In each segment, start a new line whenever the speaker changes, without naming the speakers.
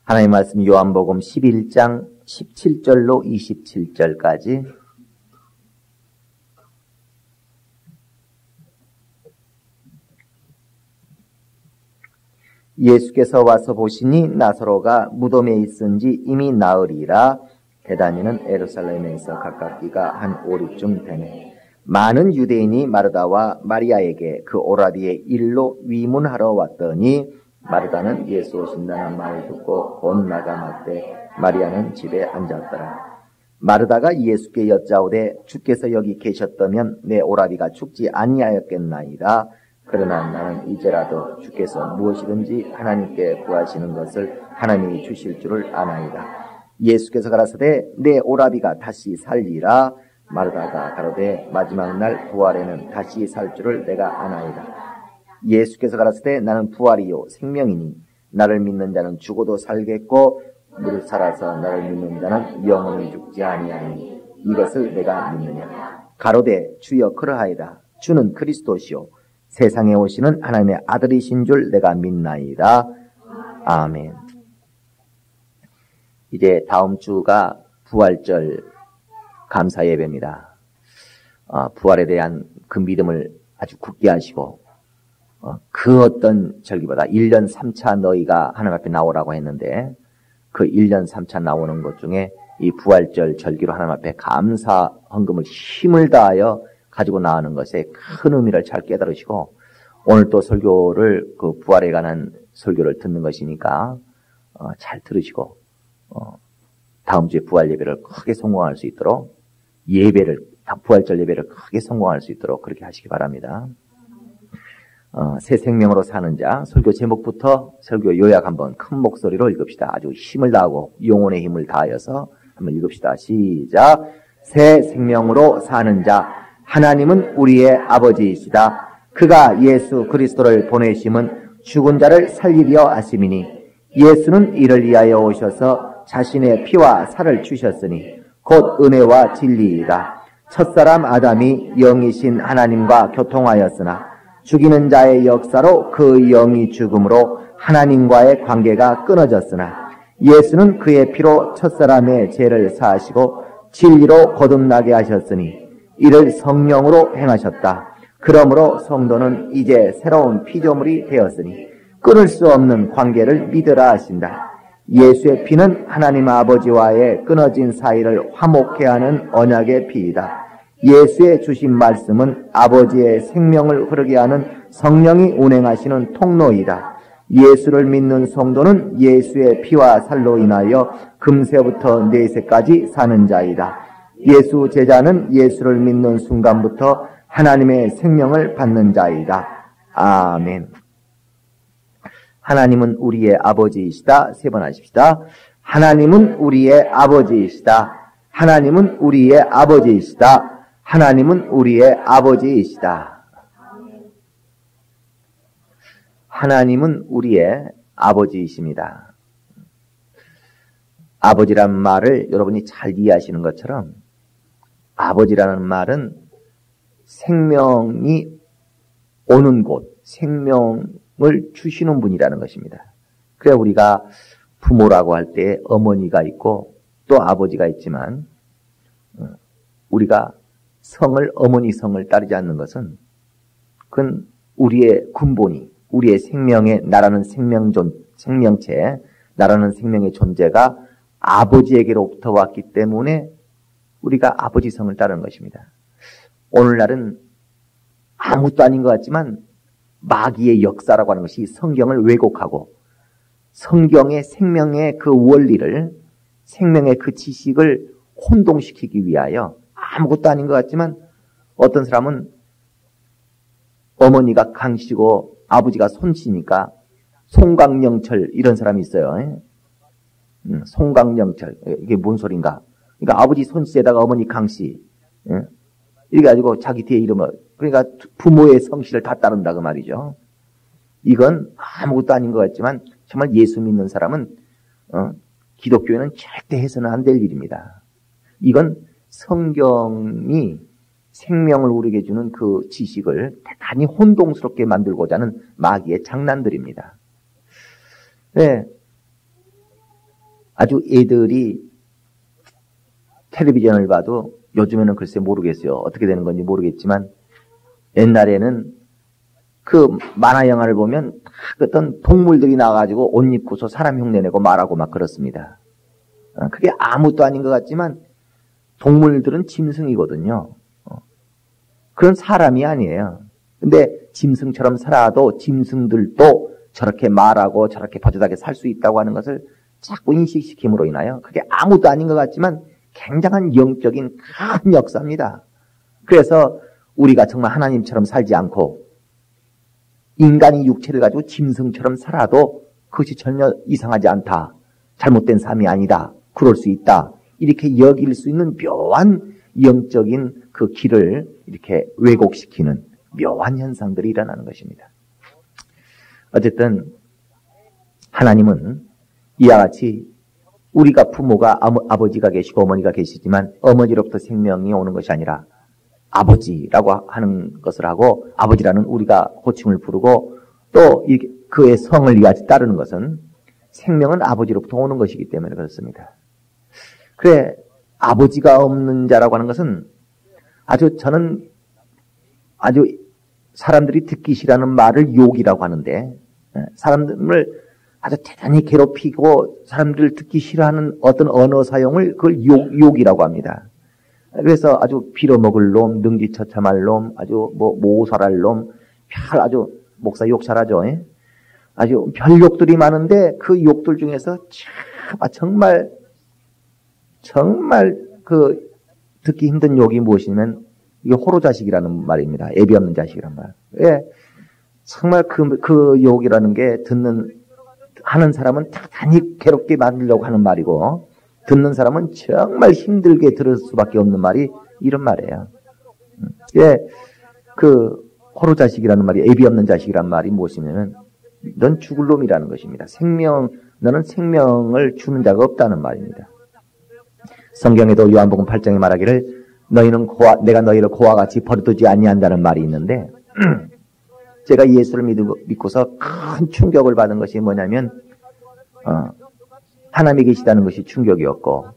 하나님 말씀 요한복음 11장 17절로 27절까지 예수께서 와서 보시니 나사로가 무덤에 있은지 이미 나으리라. 베다니는 예루살렘에서 가깝기가 한 5, 6쯤 되네. 많은 유대인이 마르다와 마리아에게 그 오라비의 일로 위문하러 왔더니 마르다는 예수 오신다는 말을 듣고 곧 나가 맞되 마리아는 집에 앉았더라. 마르다가 예수께 여짜오되 주께서 여기 계셨다면 내 오라비가 죽지 아니하였겠나이다. 그러나 나는 이제라도 주께서 무엇이든지 하나님께 구하시는 것을 하나님이 주실 줄을 아나이다. 예수께서 가라사대 내 오라비가 다시 살리라. 마르다가 가로되 마지막 날 부활에는 다시 살 줄을 내가 아나이다. 예수께서 가라사대 나는 부활이요 생명이니 나를 믿는 자는 죽어도 살겠고 무릇 살아서 나를 믿는 자는 영원히 죽지 아니하리니 이것을 내가 믿느냐. 가로되 주여 그러하이다. 주는 그리스도시요 세상에 오시는 하나님의 아들이신 줄 내가 믿나이다. 아멘. 이제 다음 주가 부활절 감사 예배입니다. 부활에 대한 그 믿음을 아주 굳게 하시고 그 어떤 절기보다 1년 3차 너희가 하나님 앞에 나오라고 했는데 그 1년 3차 나오는 것 중에 이 부활절 절기로 하나님 앞에 감사 헌금을 힘을 다하여 가지고 나오는 것에 큰 의미를 잘 깨달으시고 오늘 또 설교를 그 부활에 관한 설교를 듣는 것이니까 잘 들으시고 다음 주에 부활 예배를 크게 성공할 수 있도록 부활절 예배를 크게 성공할 수 있도록 그렇게 하시기 바랍니다. 새 생명으로 사는 자 설교 제목부터 설교 요약 한번 큰 목소리로 읽읍시다. 아주 힘을 다하고 영혼의 힘을 다하여서 한번 읽읍시다. 시작. 새 생명으로 사는 자 하나님은 우리의 아버지이시다. 그가 예수 그리스도를 보내심은 죽은 자를 살리려 하심이니 예수는 이를 위하여 오셔서 자신의 피와 살을 주셨으니 곧 은혜와 진리이다. 첫사람 아담이 영이신 하나님과 교통하였으나 죽이는 자의 역사로 그 영이 죽음으로 하나님과의 관계가 끊어졌으나 예수는 그의 피로 첫사람의 죄를 사하시고 진리로 거듭나게 하셨으니 이를 성령으로 행하셨다. 그러므로 성도는 이제 새로운 피조물이 되었으니 끊을 수 없는 관계를 믿으라 하신다. 예수의 피는 하나님 아버지와의 끊어진 사이를 화목케 하는 언약의 피이다. 예수의 주신 말씀은 아버지의 생명을 흐르게 하는 성령이 운행하시는 통로이다. 예수를 믿는 성도는 예수의 피와 살로 인하여 금세부터 내세까지 사는 자이다. 예수 제자는 예수를 믿는 순간부터 하나님의 생명을 받는 자이다. 아멘. 하나님은 우리의 아버지이시다. 세 번 하십시다. 하나님은 우리의 아버지이시다. 하나님은 우리의 아버지이시다. 하나님은 우리의 아버지이시다. 하나님은 우리의 아버지이십니다. 아버지란 말을 여러분이 잘 이해하시는 것처럼 아버지라는 말은 생명이 오는 곳, 생명을 주시는 분이라는 것입니다. 그래야 우리가 부모라고 할 때 어머니가 있고 또 아버지가 있지만 우리가 어머니 성을 따르지 않는 것은 그건 우리의 근본이, 우리의 생명의 나라는 생명체, 나라는 생명의 존재가 아버지에게로부터 왔기 때문에 우리가 아버지 성을 따르는 것입니다. 오늘날은 아무것도 아닌 것 같지만 마귀의 역사라고 하는 것이 성경을 왜곡하고 성경의 생명의 그 원리를, 생명의 그 지식을 혼동시키기 위하여 아무것도 아닌 것 같지만 어떤 사람은 어머니가 강씨고 아버지가 손씨니까 송강영철 이런 사람이 있어요. 송강영철 이게 뭔 소린가? 그러니까 아버지 손씨에다가 어머니 강씨 이렇게 가지고 자기 뒤에 이름을 그러니까 부모의 성씨를 다 따른다 그 말이죠. 이건 아무것도 아닌 것 같지만 정말 예수 믿는 사람은 기독교에는 절대 해서는 안 될 일입니다. 이건 성경이 생명을 우리에게 주는 그 지식을 대단히 혼동스럽게 만들고자 하는 마귀의 장난들입니다. 네. 아주 애들이 텔레비전을 봐도 요즘에는 글쎄 모르겠어요. 어떻게 되는 건지 모르겠지만 옛날에는 그 만화 영화를 보면 어떤 동물들이 나와가지고 옷 입고서 사람 흉내내고 말하고 막 그렇습니다. 그게 아무것도 아닌 것 같지만 동물들은 짐승이거든요. 그런 사람이 아니에요. 근데 짐승처럼 살아도 짐승들도 저렇게 말하고 저렇게 버젓하게 살 수 있다고 하는 것을 자꾸 인식시킴으로 인하여 그게 아무것도 아닌 것 같지만 굉장한 영적인 큰 역사입니다. 그래서 우리가 정말 하나님처럼 살지 않고 인간이 육체를 가지고 짐승처럼 살아도 그것이 전혀 이상하지 않다. 잘못된 삶이 아니다. 그럴 수 있다. 이렇게 여길 수 있는 묘한 영적인 그 길을 이렇게 왜곡시키는 묘한 현상들이 일어나는 것입니다. 어쨌든 하나님은 이와 같이 우리가 부모가 아버지가 계시고 어머니가 계시지만 어머니로부터 생명이 오는 것이 아니라 아버지라고 하는 것을 하고 아버지라는 우리가 호칭을 부르고 또 그의 성을 이같이 따르는 것은 생명은 아버지로부터 오는 것이기 때문에 그렇습니다. 그래 아버지가 없는 자라고 하는 것은 저는 아주 사람들이 듣기 싫어하는 말을 욕이라고 하는데 사람들을 아주 대단히 괴롭히고 사람들을 듣기 싫어하는 어떤 언어 사용을 그걸 욕이라고 합니다. 그래서 아주 빌어먹을 놈, 능지처참할 놈, 아주 모살할 놈, 아주 목사 욕 잘하죠. 예? 아주 별 욕들이 많은데 그 욕들 중에서 정말 그 듣기 힘든 욕이 무엇이냐면 이게 호로자식이라는 말입니다. 애비 없는 자식이란 말. 예. 정말 그 욕이라는 게 하는 사람은 대단히 괴롭게 만들려고 하는 말이고 듣는 사람은 정말 힘들게 들을 수밖에 없는 말이 이런 말이에요. 예. 그 호로자식이라는 말이 애비 없는 자식이란 말이 무엇이냐면 넌 죽을 놈이라는 것입니다. 너는 생명을 주는 자가 없다는 말입니다. 성경에도 요한복음 8장에 말하기를 너희는 내가 너희를 고와 같이 버려두지 아니한다는 말이 있는데 제가 예수를 믿고서 큰 충격을 받은 것이 뭐냐면 하나님이 계시다는 것이 충격이었고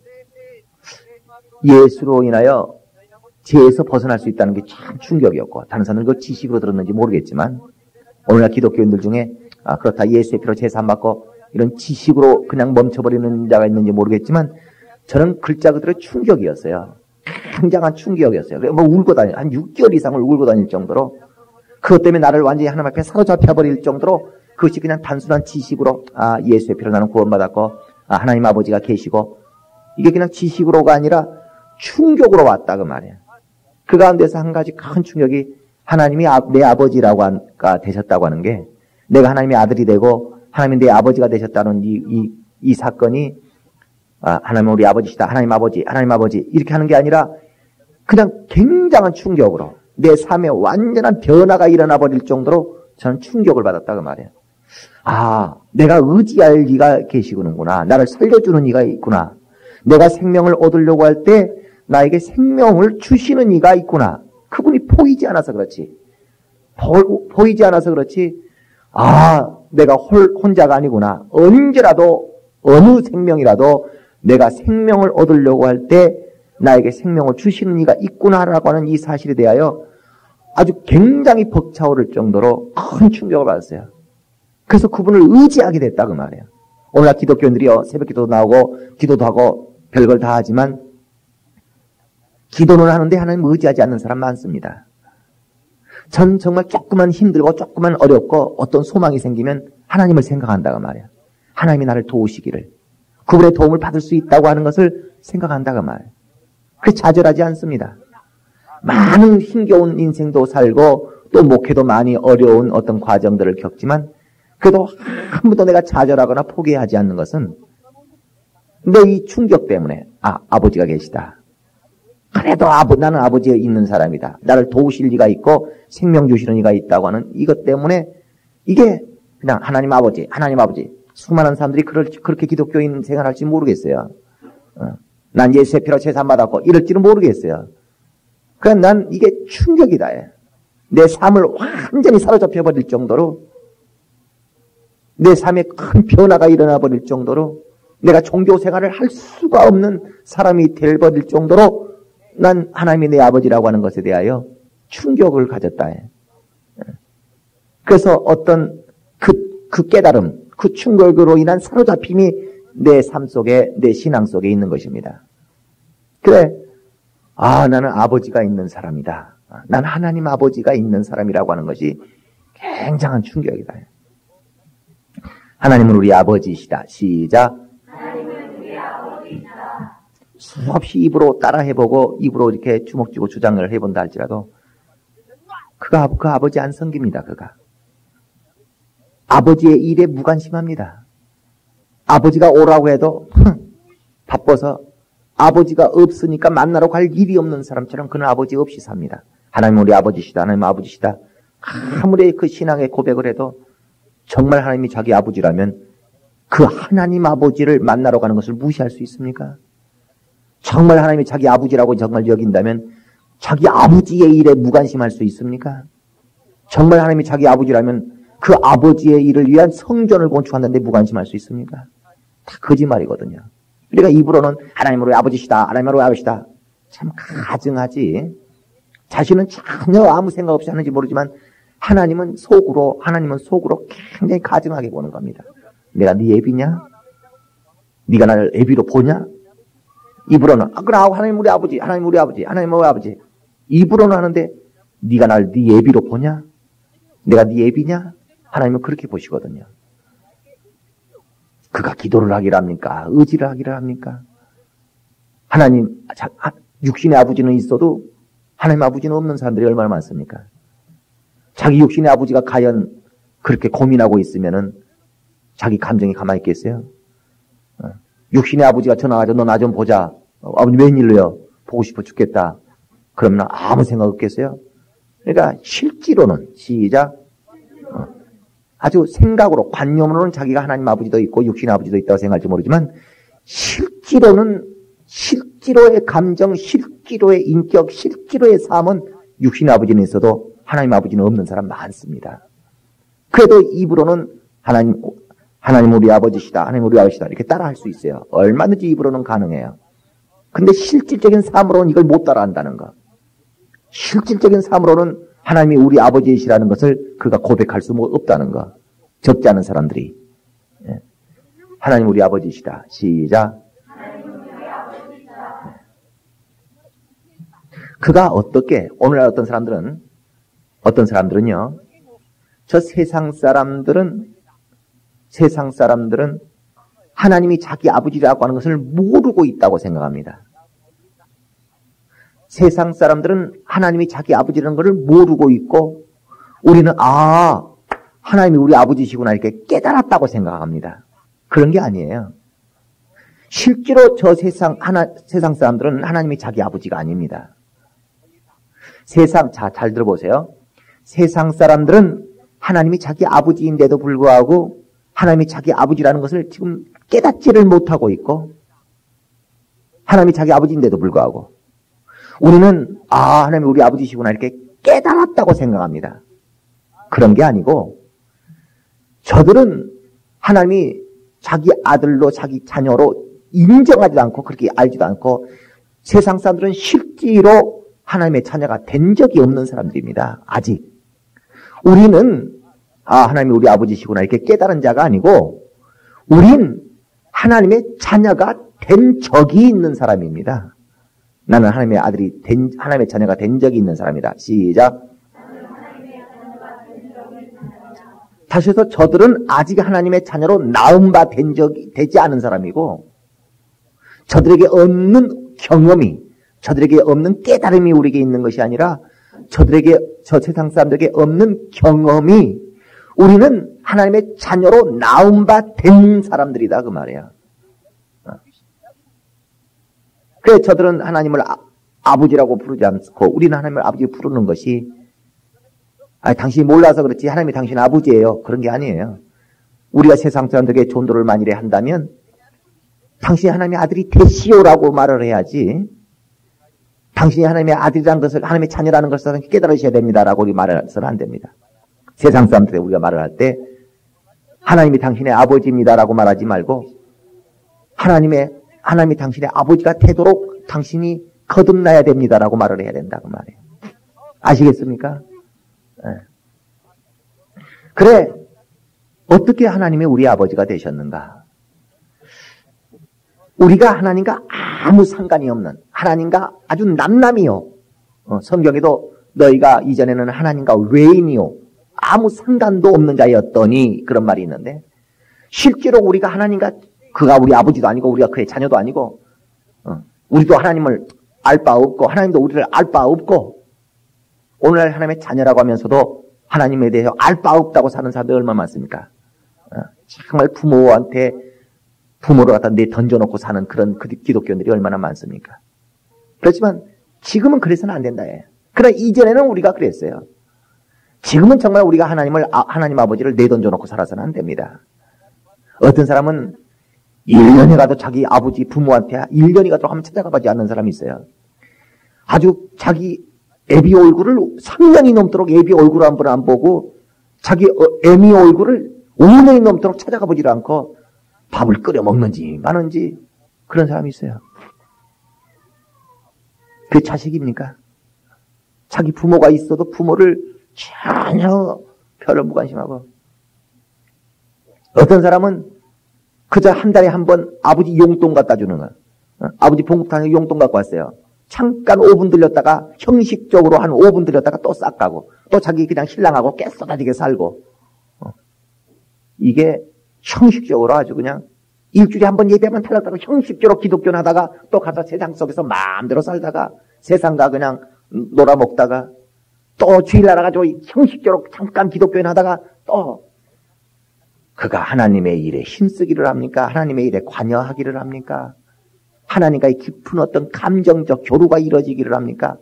예수로 인하여 죄에서 벗어날 수 있다는 게 참 충격이었고 다른 사람들은 그 지식으로 들었는지 모르겠지만 오늘날 기독교인들 중에 그렇다 예수의 피로 제사 받고 이런 지식으로 그냥 멈춰버리는 자가 있는지 모르겠지만 저는 글자 그대로 충격이었어요. 굉장한 충격이었어요. 울고 한 6개월 이상을 울고 다닐 정도로 그것 때문에 나를 완전히 하나님 앞에 사로잡혀버릴 정도로 그것이 그냥 단순한 지식으로 예수의 피로 나는 구원받았고 하나님 아버지가 계시고 이게 그냥 지식으로가 아니라 충격으로 왔다 그 말이에요. 그 가운데서 한 가지 큰 충격이 하나님이 내 아버지라고 되셨다고 하는 게 내가 하나님의 아들이 되고 하나님이 내 아버지가 되셨다는 이 사건이 하나님 우리 아버지시다. 하나님 아버지 이렇게 하는 게 아니라 그냥 굉장한 충격으로 내 삶에 완전한 변화가 일어나 버릴 정도로 저는 충격을 받았다 그 말이에요. 내가 의지할 이가 계시구나. 나를 살려주는 이가 있구나. 내가 생명을 얻으려고 할 때 나에게 생명을 주시는 이가 있구나. 그분이 보이지 않아서 그렇지. 보이지 않아서 그렇지. 내가 혼자가 아니구나. 언제라도 어느 생명이라도 내가 생명을 얻으려고 할 때 나에게 생명을 주시는 이가 있구나라고 하는 이 사실에 대하여 아주 굉장히 벅차오를 정도로 큰 충격을 받았어요. 그래서 그분을 의지하게 됐다 그 말이에요. 오늘날 기독교인들이요 새벽 기도도 나오고 기도도 하고 별걸 다 하지만 기도는 하는데 하나님 의지하지 않는 사람 많습니다. 전 정말 조금만 힘들고 조금만 어렵고 어떤 소망이 생기면 하나님을 생각한다 그 말이에요. 하나님이 나를 도우시기를 그분의 도움을 받을 수 있다고 하는 것을 생각한다 그 말이에요. 그래서 좌절하지 않습니다. 많은 힘겨운 인생도 살고 또 목회도 많이 어려운 어떤 과정들을 겪지만 그래도 한 번도 내가 좌절하거나 포기하지 않는 것은 내 이 충격 때문에 아버지가 계시다. 그래도 나는 아버지에 있는 사람이다. 나를 도우실 이가 있고 생명 주시는 이가 있다고 하는 이것 때문에 이게 그냥 하나님 아버지 수많은 사람들이 그렇게 기독교인 생활할지 모르겠어요. 난 예수의 피로 제사 받았고 이럴지는 모르겠어요. 그냥 난 이게 충격이다. 내 삶을 완전히 사로잡혀 버릴 정도로 내 삶에 큰 변화가 일어나 버릴 정도로 내가 종교 생활을 할 수가 없는 사람이 되어버릴 정도로 난 하나님이 내 아버지라고 하는 것에 대하여 충격을 가졌다. 그래서 어떤 그 깨달음, 그 충격으로 인한 사로잡힘이 내 삶 속에, 내 신앙 속에 있는 것입니다. 그래, 나는 아버지가 있는 사람이다. 난 하나님 아버지가 있는 사람이라고 하는 것이 굉장한 충격이다. 하나님은 우리 아버지이시다. 시작.
하나님은 우리 아버지이시다.
수없이 입으로 따라해보고 입으로 이렇게 주먹 쥐고 주장을 해본다 할지라도 그 아버지 안 섬깁니다. 그가 아버지의 일에 무관심합니다. 아버지가 오라고 해도 바빠서 아버지가 없으니까 만나러 갈 일이 없는 사람처럼 그는 아버지 없이 삽니다. 하나님 우리 아버지시다. 하나님 아버지시다. 아무리 그 신앙의 고백을 해도 정말 하나님이 자기 아버지라면 그 하나님 아버지를 만나러 가는 것을 무시할 수 있습니까? 정말 하나님이 자기 아버지라고 정말 여긴다면 자기 아버지의 일에 무관심할 수 있습니까? 정말 하나님이 자기 아버지라면 그 아버지의 일을 위한 성전을 건축한다는데 무관심할 수 있습니까? 다 거짓말이거든요. 우리가 입으로는 하나님 우리 아버지시다. 하나님 우리 아버지시다. 참 가증하지. 자신은 전혀 아무 생각 없이 하는지 모르지만 하나님은 속으로 굉장히 가증하게 보는 겁니다. 내가 네 애비냐? 네가 나를 애비로 보냐? 입으로는 그럼 하나님 우리 아버지, 하나님 우리 아버지, 하나님 우리 아버지. 입으로는 하는데 네가 나를 네 애비로 보냐? 내가 네 애비냐? 하나님은 그렇게 보시거든요. 그가 기도를 하기를 합니까? 의지를 하기를 합니까? 하나님, 육신의 아버지는 있어도 하나님 아버지는 없는 사람들이 얼마나 많습니까? 자기 육신의 아버지가 과연 그렇게 고민하고 있으면은 자기 감정이 가만히 있겠어요? 육신의 아버지가 전화가서 너 나 좀 보자. 아버지 웬일로요? 보고 싶어 죽겠다. 그러면 아무 생각 없겠어요? 그러니까 실제로는 시작. 아주 생각으로 관념으로는 자기가 하나님 아버지도 있고 육신의 아버지도 있다고 생각할지 모르지만 실제로는 실제로의 감정, 실제로의 인격, 실제로의 삶은 육신의 아버지는 있어도 하나님 아버지는 없는 사람 많습니다. 그래도 입으로는 하나님 우리 아버지시다. 하나님 우리 아버지시다. 이렇게 따라할 수 있어요. 얼마든지 입으로는 가능해요. 근데 실질적인 삶으로는 이걸 못 따라한다는 거. 실질적인 삶으로는 하나님이 우리 아버지이시라는 것을 그가 고백할 수 없다는 거. 적지 않은 사람들이. 하나님 우리 아버지이시다. 시작. 그가 어떻게 오늘날 어떤 사람들은요. 저 세상 사람들은 하나님이 자기 아버지라고 하는 것을 모르고 있다고 생각합니다. 세상 사람들은 하나님이 자기 아버지라는 것을 모르고 있고 우리는 하나님이 우리 아버지시구나 이렇게 깨달았다고 생각합니다. 그런 게 아니에요. 실제로 저 세상 사람들은 하나님이 자기 아버지가 아닙니다. 잘 들어보세요. 세상 사람들은 하나님이 자기 아버지인데도 불구하고 하나님이 자기 아버지라는 것을 지금 깨닫지를 못하고 있고 하나님이 자기 아버지인데도 불구하고 우리는 하나님이 우리 아버지시구나 이렇게 깨달았다고 생각합니다. 그런 게 아니고 저들은 하나님이 자기 아들로 자기 자녀로 인정하지도 않고 그렇게 알지도 않고 세상 사람들은 실제로 하나님의 자녀가 된 적이 없는 사람들입니다. 아직. 우리는 하나님이 우리 아버지시구나 이렇게 깨달은 자가 아니고 우린 하나님의 자녀가 된 적이 있는 사람입니다. 나는 하나님의 하나님의 자녀가 된 적이 있는 사람이다. 시작. 다시 해서 저들은 아직 하나님의 자녀로 낳은 바 되지 않은 사람이고 저들에게 없는 경험이 저들에게 없는 깨달음이 우리에게 있는 것이 아니라 저 세상 사람들에게 없는 경험이 우리는 하나님의 자녀로 낳은 바 된 사람들이다 그 말이야. 그래 저들은 하나님을 아버지라고 부르지 않고 우리는 하나님을 아버지 부르는 것이 당신이 몰라서 그렇지 하나님이 당신 아버지예요. 그런 게 아니에요. 우리가 세상 사람들에게 전도를 만일에 한다면 당신이 하나님의 아들이 되시오라고 말을 해야지 당신이 하나님의 아들이라는 것을 하나님의 자녀라는 것을 깨달으셔야 됩니다라고 우리 말을 해서는 안 됩니다. 세상 사람들에게 우리가 말을 할 때 하나님이 당신의 아버지입니다라고 말하지 말고 하나님이 당신의 아버지가 되도록 당신이 거듭나야 됩니다라고 말을 해야 된다고 말이에요. 아시겠습니까? 네. 그래, 어떻게 하나님이 우리 아버지가 되셨는가? 우리가 하나님과 아무 상관이 없는, 하나님과 아주 남남이요. 성경에도 너희가 이전에는 하나님과 외인이요. 아무 상관도 없는 자였더니 그런 말이 있는데, 실제로 우리가 하나님과, 그가 우리 아버지도 아니고 우리가 그의 자녀도 아니고, 우리도 하나님을 알 바 없고 하나님도 우리를 알 바 없고, 오늘날 하나님의 자녀라고 하면서도 하나님에 대해서 알 바 없다고 사는 사람들 얼마나 많습니까? 정말 부모를 갖다 내 던져놓고 사는 그런 기독교인들이 얼마나 많습니까? 그렇지만 지금은 그래서는 안 된다. 그러나 이전에는 우리가 그랬어요. 지금은 정말 우리가 하나님 아버지를 내던져놓고 살아서는 안 됩니다. 어떤 사람은 1년에 가도 자기 아버지 부모한테 1년이 가도록 한번 찾아가보지 않는 사람이 있어요. 아주 자기 애비 얼굴을 3년이 넘도록 애비 얼굴을 한 번 안 보고 자기 애미 얼굴을 5년이 넘도록 찾아가보지를 않고 밥을 끓여 먹는지 마는지 그런 사람이 있어요. 그게 자식입니까? 자기 부모가 있어도 부모를 전혀 별로 무관심하고, 어떤 사람은 그저 한 달에 한 번 아버지 용돈 갖다 주는 거. 아버지 봉투에 용돈 갖고 왔어요. 잠깐 5분 들렸다가 형식적으로 한 5분 들렸다가 또 싹 가고, 또 자기 그냥 신랑하고 깨 쏟아지게 살고, 이게 형식적으로 아주 그냥 일주일에 한 번 예배만 탈락다가 형식적으로 기독교는 하다가 또 가서 세상 속에서 마음대로 살다가 세상과 그냥 놀아먹다가 또 주일날 가지고 형식적으로 잠깐 기독교인 하다가 또 그가 하나님의 일에 힘쓰기를 합니까? 하나님의 일에 관여하기를 합니까? 하나님과의 깊은 어떤 감정적 교류가 이루어지기를 합니까?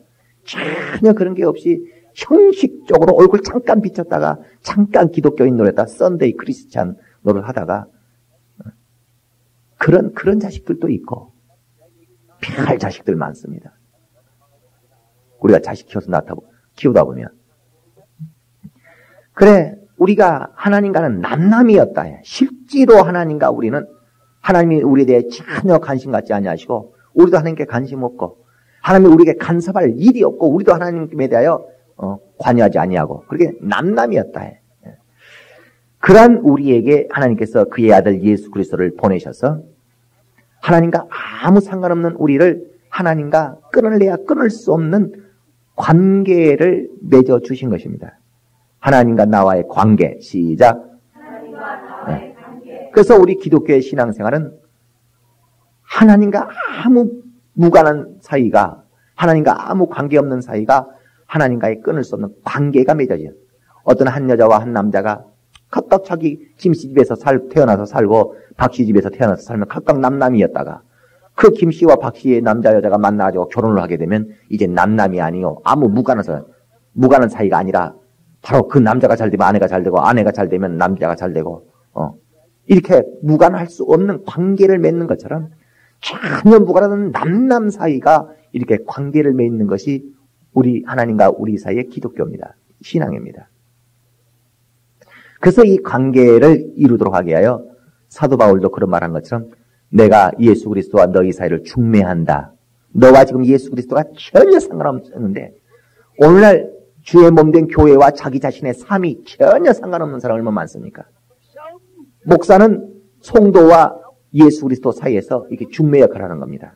전혀 그런 게 없이 형식적으로 얼굴 잠깐 비쳤다가 잠깐 기독교인 노래다 썬데이 크리스찬 노래를 하다가 그런 자식들도 있고 별 자식들 많습니다. 우리가 자식 키우다 보면 그래 우리가 하나님과는 남남이었다. 실제로 하나님과 우리는 하나님이 우리에 대해 전혀 관심 갖지 아니하시고 우리도 하나님께 관심 없고 하나님이 우리에게 간섭할 일이 없고 우리도 하나님에 대하여 관여하지 아니하고 그렇게 남남이었다. 그러한 우리에게 하나님께서 그의 아들 예수 그리스도를 보내셔서 하나님과 아무 상관없는 우리를 하나님과 끊을래야 끊을 수 없는 관계를 맺어 주신 것입니다. 하나님과 나와의 관계. 시작.
하나님과 나와의 관계.
그래서 우리 기독교의 신앙생활은 하나님과 아무 무관한 사이가, 하나님과 아무 관계없는 사이가 하나님과의 끊을 수 없는 관계가 맺어져요. 어떤 한 여자와 한 남자가 각각 자기 김씨 집에서 태어나서 살고 박씨 집에서 태어나서 살면 각각 남남이었다가 그 김씨와 박씨의 남자 여자가 만나가지고 결혼을 하게 되면 이제 남남이 아니요 아무 무관한 사이가 아니라 바로 그 남자가 잘 되면 아내가 잘 되고 아내가 잘 되면 남자가 잘 되고 이렇게 무관할 수 없는 관계를 맺는 것처럼 전혀 무관한 남남 사이가 이렇게 관계를 맺는 것이 우리 하나님과 우리 사이의 기독교입니다. 신앙입니다. 그래서 이 관계를 이루도록 하게 하여 사도 바울도 그런 말한 것처럼 내가 예수 그리스도와 너희 사이를 중매한다. 너와 지금 예수 그리스도가 전혀 상관없는데 오늘날 주의 몸된 교회와 자기 자신의 삶이 전혀 상관없는 사람 얼마나 많습니까? 목사는 성도와 예수 그리스도 사이에서 이렇게 중매 역할을 하는 겁니다.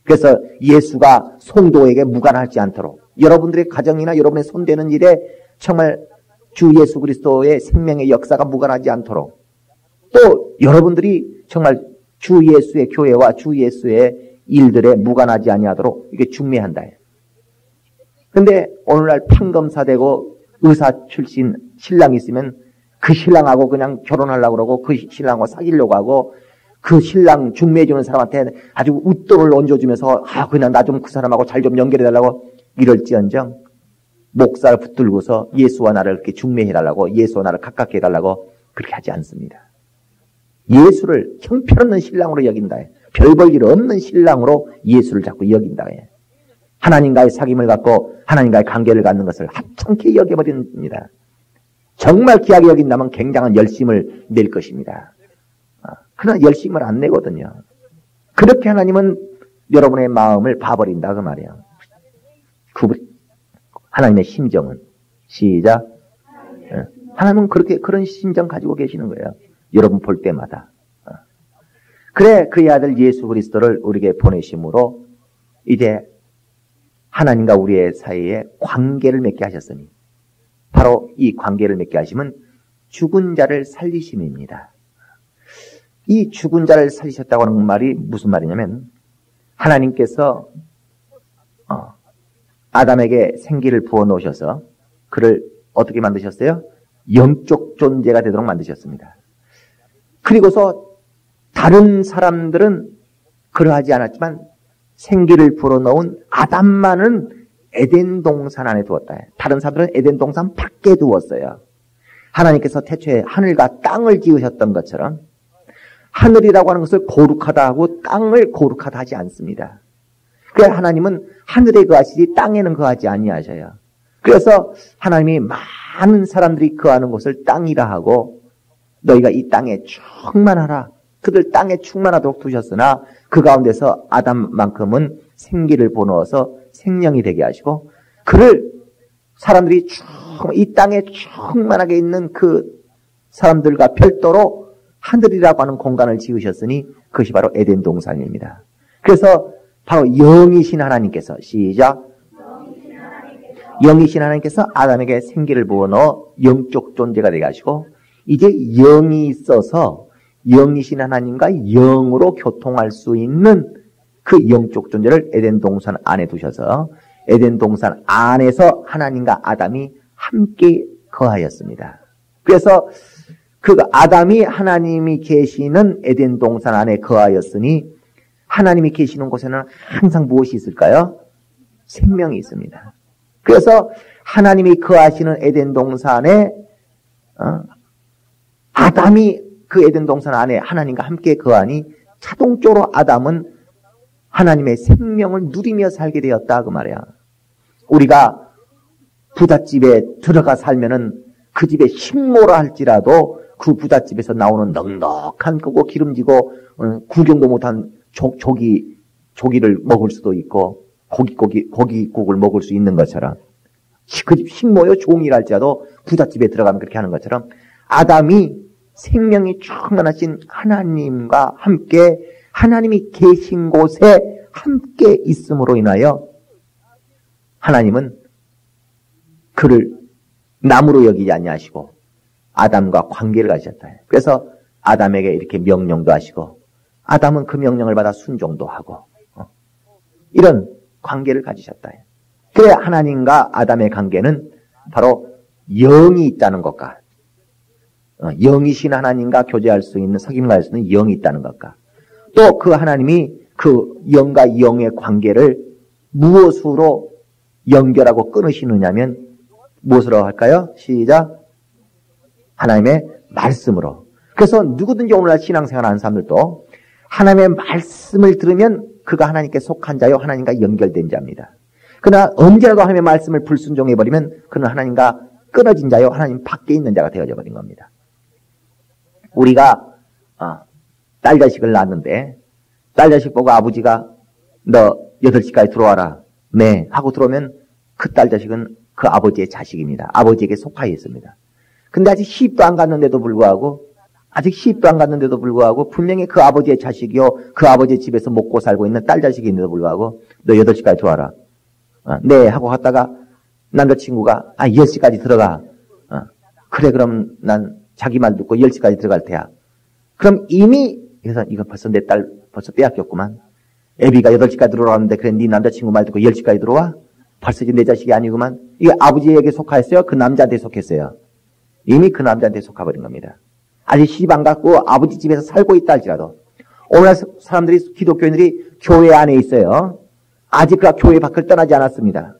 그래서 예수가 성도에게 무관하지 않도록 여러분들의 가정이나 여러분의 손대는 일에 정말 주 예수 그리스도의 생명의 역사가 무관하지 않도록 또 여러분들이 정말 주 예수의 교회와 주 예수의 일들에 무관하지 아니하도록 이게 중매한다. 근데 오늘날 판검사되고 의사 출신 신랑이 있으면 그 신랑하고 그냥 결혼하려고 그러고 그 신랑하고 사귀려고 하고 그 신랑 중매해주는 사람한테 아주 웃돈을 얹어주면서 그냥 나 좀 그 사람하고 잘 좀 연결해달라고 이럴지언정 목사를 붙들고서 예수와 나를 이렇게 중매해달라고 예수와 나를 가깝게 해달라고 그렇게 하지 않습니다. 예수를 형편없는 신랑으로 여긴다. 별 볼 일 없는 신랑으로 예수를 자꾸 여긴다. 하나님과의 사귐을 갖고 하나님과의 관계를 갖는 것을 하찮게 여겨버립니다. 정말 귀하게 여긴다면 굉장한 열심을 낼 것입니다. 그러나 열심을 안 내거든요. 그렇게 하나님은 여러분의 마음을 봐버린다 그 말이에요. 하나님의 심정은 시작. 하나님은 그런 심정 가지고 계시는 거예요. 여러분 볼 때마다. 그래 그의 아들 예수 그리스도를 우리에게 보내심으로 이제 하나님과 우리의 사이에 관계를 맺게 하셨으니 바로 이 관계를 맺게 하심은 죽은 자를 살리심입니다. 이 죽은 자를 살리셨다고 하는 말이 무슨 말이냐면 하나님께서 아담에게 생기를 부어 놓으셔서 그를 어떻게 만드셨어요? 영적 존재가 되도록 만드셨습니다. 그리고서 다른 사람들은 그러하지 않았지만 생기를 불어넣은 아담만은 에덴 동산 안에 두었다. 다른 사람들은 에덴 동산 밖에 두었어요. 하나님께서 태초에 하늘과 땅을 지으셨던 것처럼 하늘이라고 하는 것을 거룩하다 하고 땅을 거룩하다 하지 않습니다. 그래서 하나님은 하늘에 거하시지 땅에는 거하지 아니하셔요. 그래서 하나님이 많은 사람들이 거하는 곳을 땅이라 하고 너희가 이 땅에 충만하라. 그들 땅에 충만하도록 두셨으나 그 가운데서 아담만큼은 생기를 부어넣어서 생명이 되게 하시고 그를 사람들이 이 땅에 충만하게 있는 그 사람들과 별도로 하늘이라고 하는 공간을 지으셨으니 그것이 바로 에덴 동산입니다. 그래서 바로 영이신 하나님께서 시작. 영이신 하나님께서 아담에게 생기를 부어넣어 영적 존재가 되게 하시고 이제 영이 있어서 영이신 하나님과 영으로 교통할 수 있는 그 영적 존재를 에덴 동산 안에 두셔서 에덴 동산 안에서 하나님과 아담이 함께 거하였습니다. 그래서 그 아담이 하나님이 계시는 에덴 동산 안에 거하였으니 하나님이 계시는 곳에는 항상 무엇이 있을까요? 생명이 있습니다. 그래서 하나님이 거하시는 에덴 동산에 아담이 그 에덴 동산 안에 하나님과 함께 거하니 자동적으로 아담은 하나님의 생명을 누리며 살게 되었다 그 말이야. 우리가 부잣집에 들어가 살면은 그 집에 식모라 할지라도 그 부잣집에서 나오는 넉넉한 크고 기름지고 구경도 못한 조기를 먹을 수도 있고 고기국을 먹을 수 있는 것처럼 그 집 식모요 종이랄지라도 부잣집에 들어가면 그렇게 하는 것처럼 아담이 생명이 충만하신 하나님과 함께 하나님이 계신 곳에 함께 있음으로 인하여 하나님은 그를 남으로 여기지 아니하시고 아담과 관계를 가지셨다. 그래서 아담에게 이렇게 명령도 하시고 아담은 그 명령을 받아 순종도 하고 이런 관계를 가지셨다. 그래 하나님과 아담의 관계는 바로 영이 있다는 것과 영이신 하나님과 교제할 수 있는 사귐할 수 있는 영이 있다는 것과 또 그 하나님이 그 영과 영의 관계를 무엇으로 연결하고 끊으시느냐면 무엇으로 할까요? 시작. 하나님의 말씀으로. 그래서 누구든지 오늘날 신앙생활하는 사람들도 하나님의 말씀을 들으면 그가 하나님께 속한 자요 하나님과 연결된 자입니다. 그러나 언제라도 하나님의 말씀을 불순종해버리면 그는 하나님과 끊어진 자요 하나님 밖에 있는 자가 되어져 버린 겁니다. 우리가 딸 자식을 낳았는데 딸 자식 보고 아버지가 너 8시까지 들어와라. 네 하고 들어오면 그 딸 자식은 그 아버지의 자식입니다. 아버지에게 속하여 있습니다. 근데 아직 시집도 안 갔는데도 불구하고 분명히 그 아버지의 자식이요 그 아버지의 집에서 먹고 살고 있는 딸 자식인데도 불구하고 너 8시까지 들어와라. 네 하고 갔다가 남자친구가 10시까지 들어가. 그래 그럼 난 자기 말 듣고 10시까지 들어갈 테야. 그럼 이미 그래서 이거 벌써 내 딸 벌써 빼앗겼구만. 애비가 8시까지 들어왔는데 그래 네 남자친구 말 듣고 10시까지 들어와? 벌써 이제 내 자식이 아니구만. 이거 아버지에게 속하였어요? 그 남자한테 속했어요? 이미 그 남자한테 속아버린 겁니다. 아직 시집 안 갔고 아버지 집에서 살고 있다 할지라도 오늘날 사람들이 기독교인들이 교회 안에 있어요. 아직 그가 교회 밖을 떠나지 않았습니다.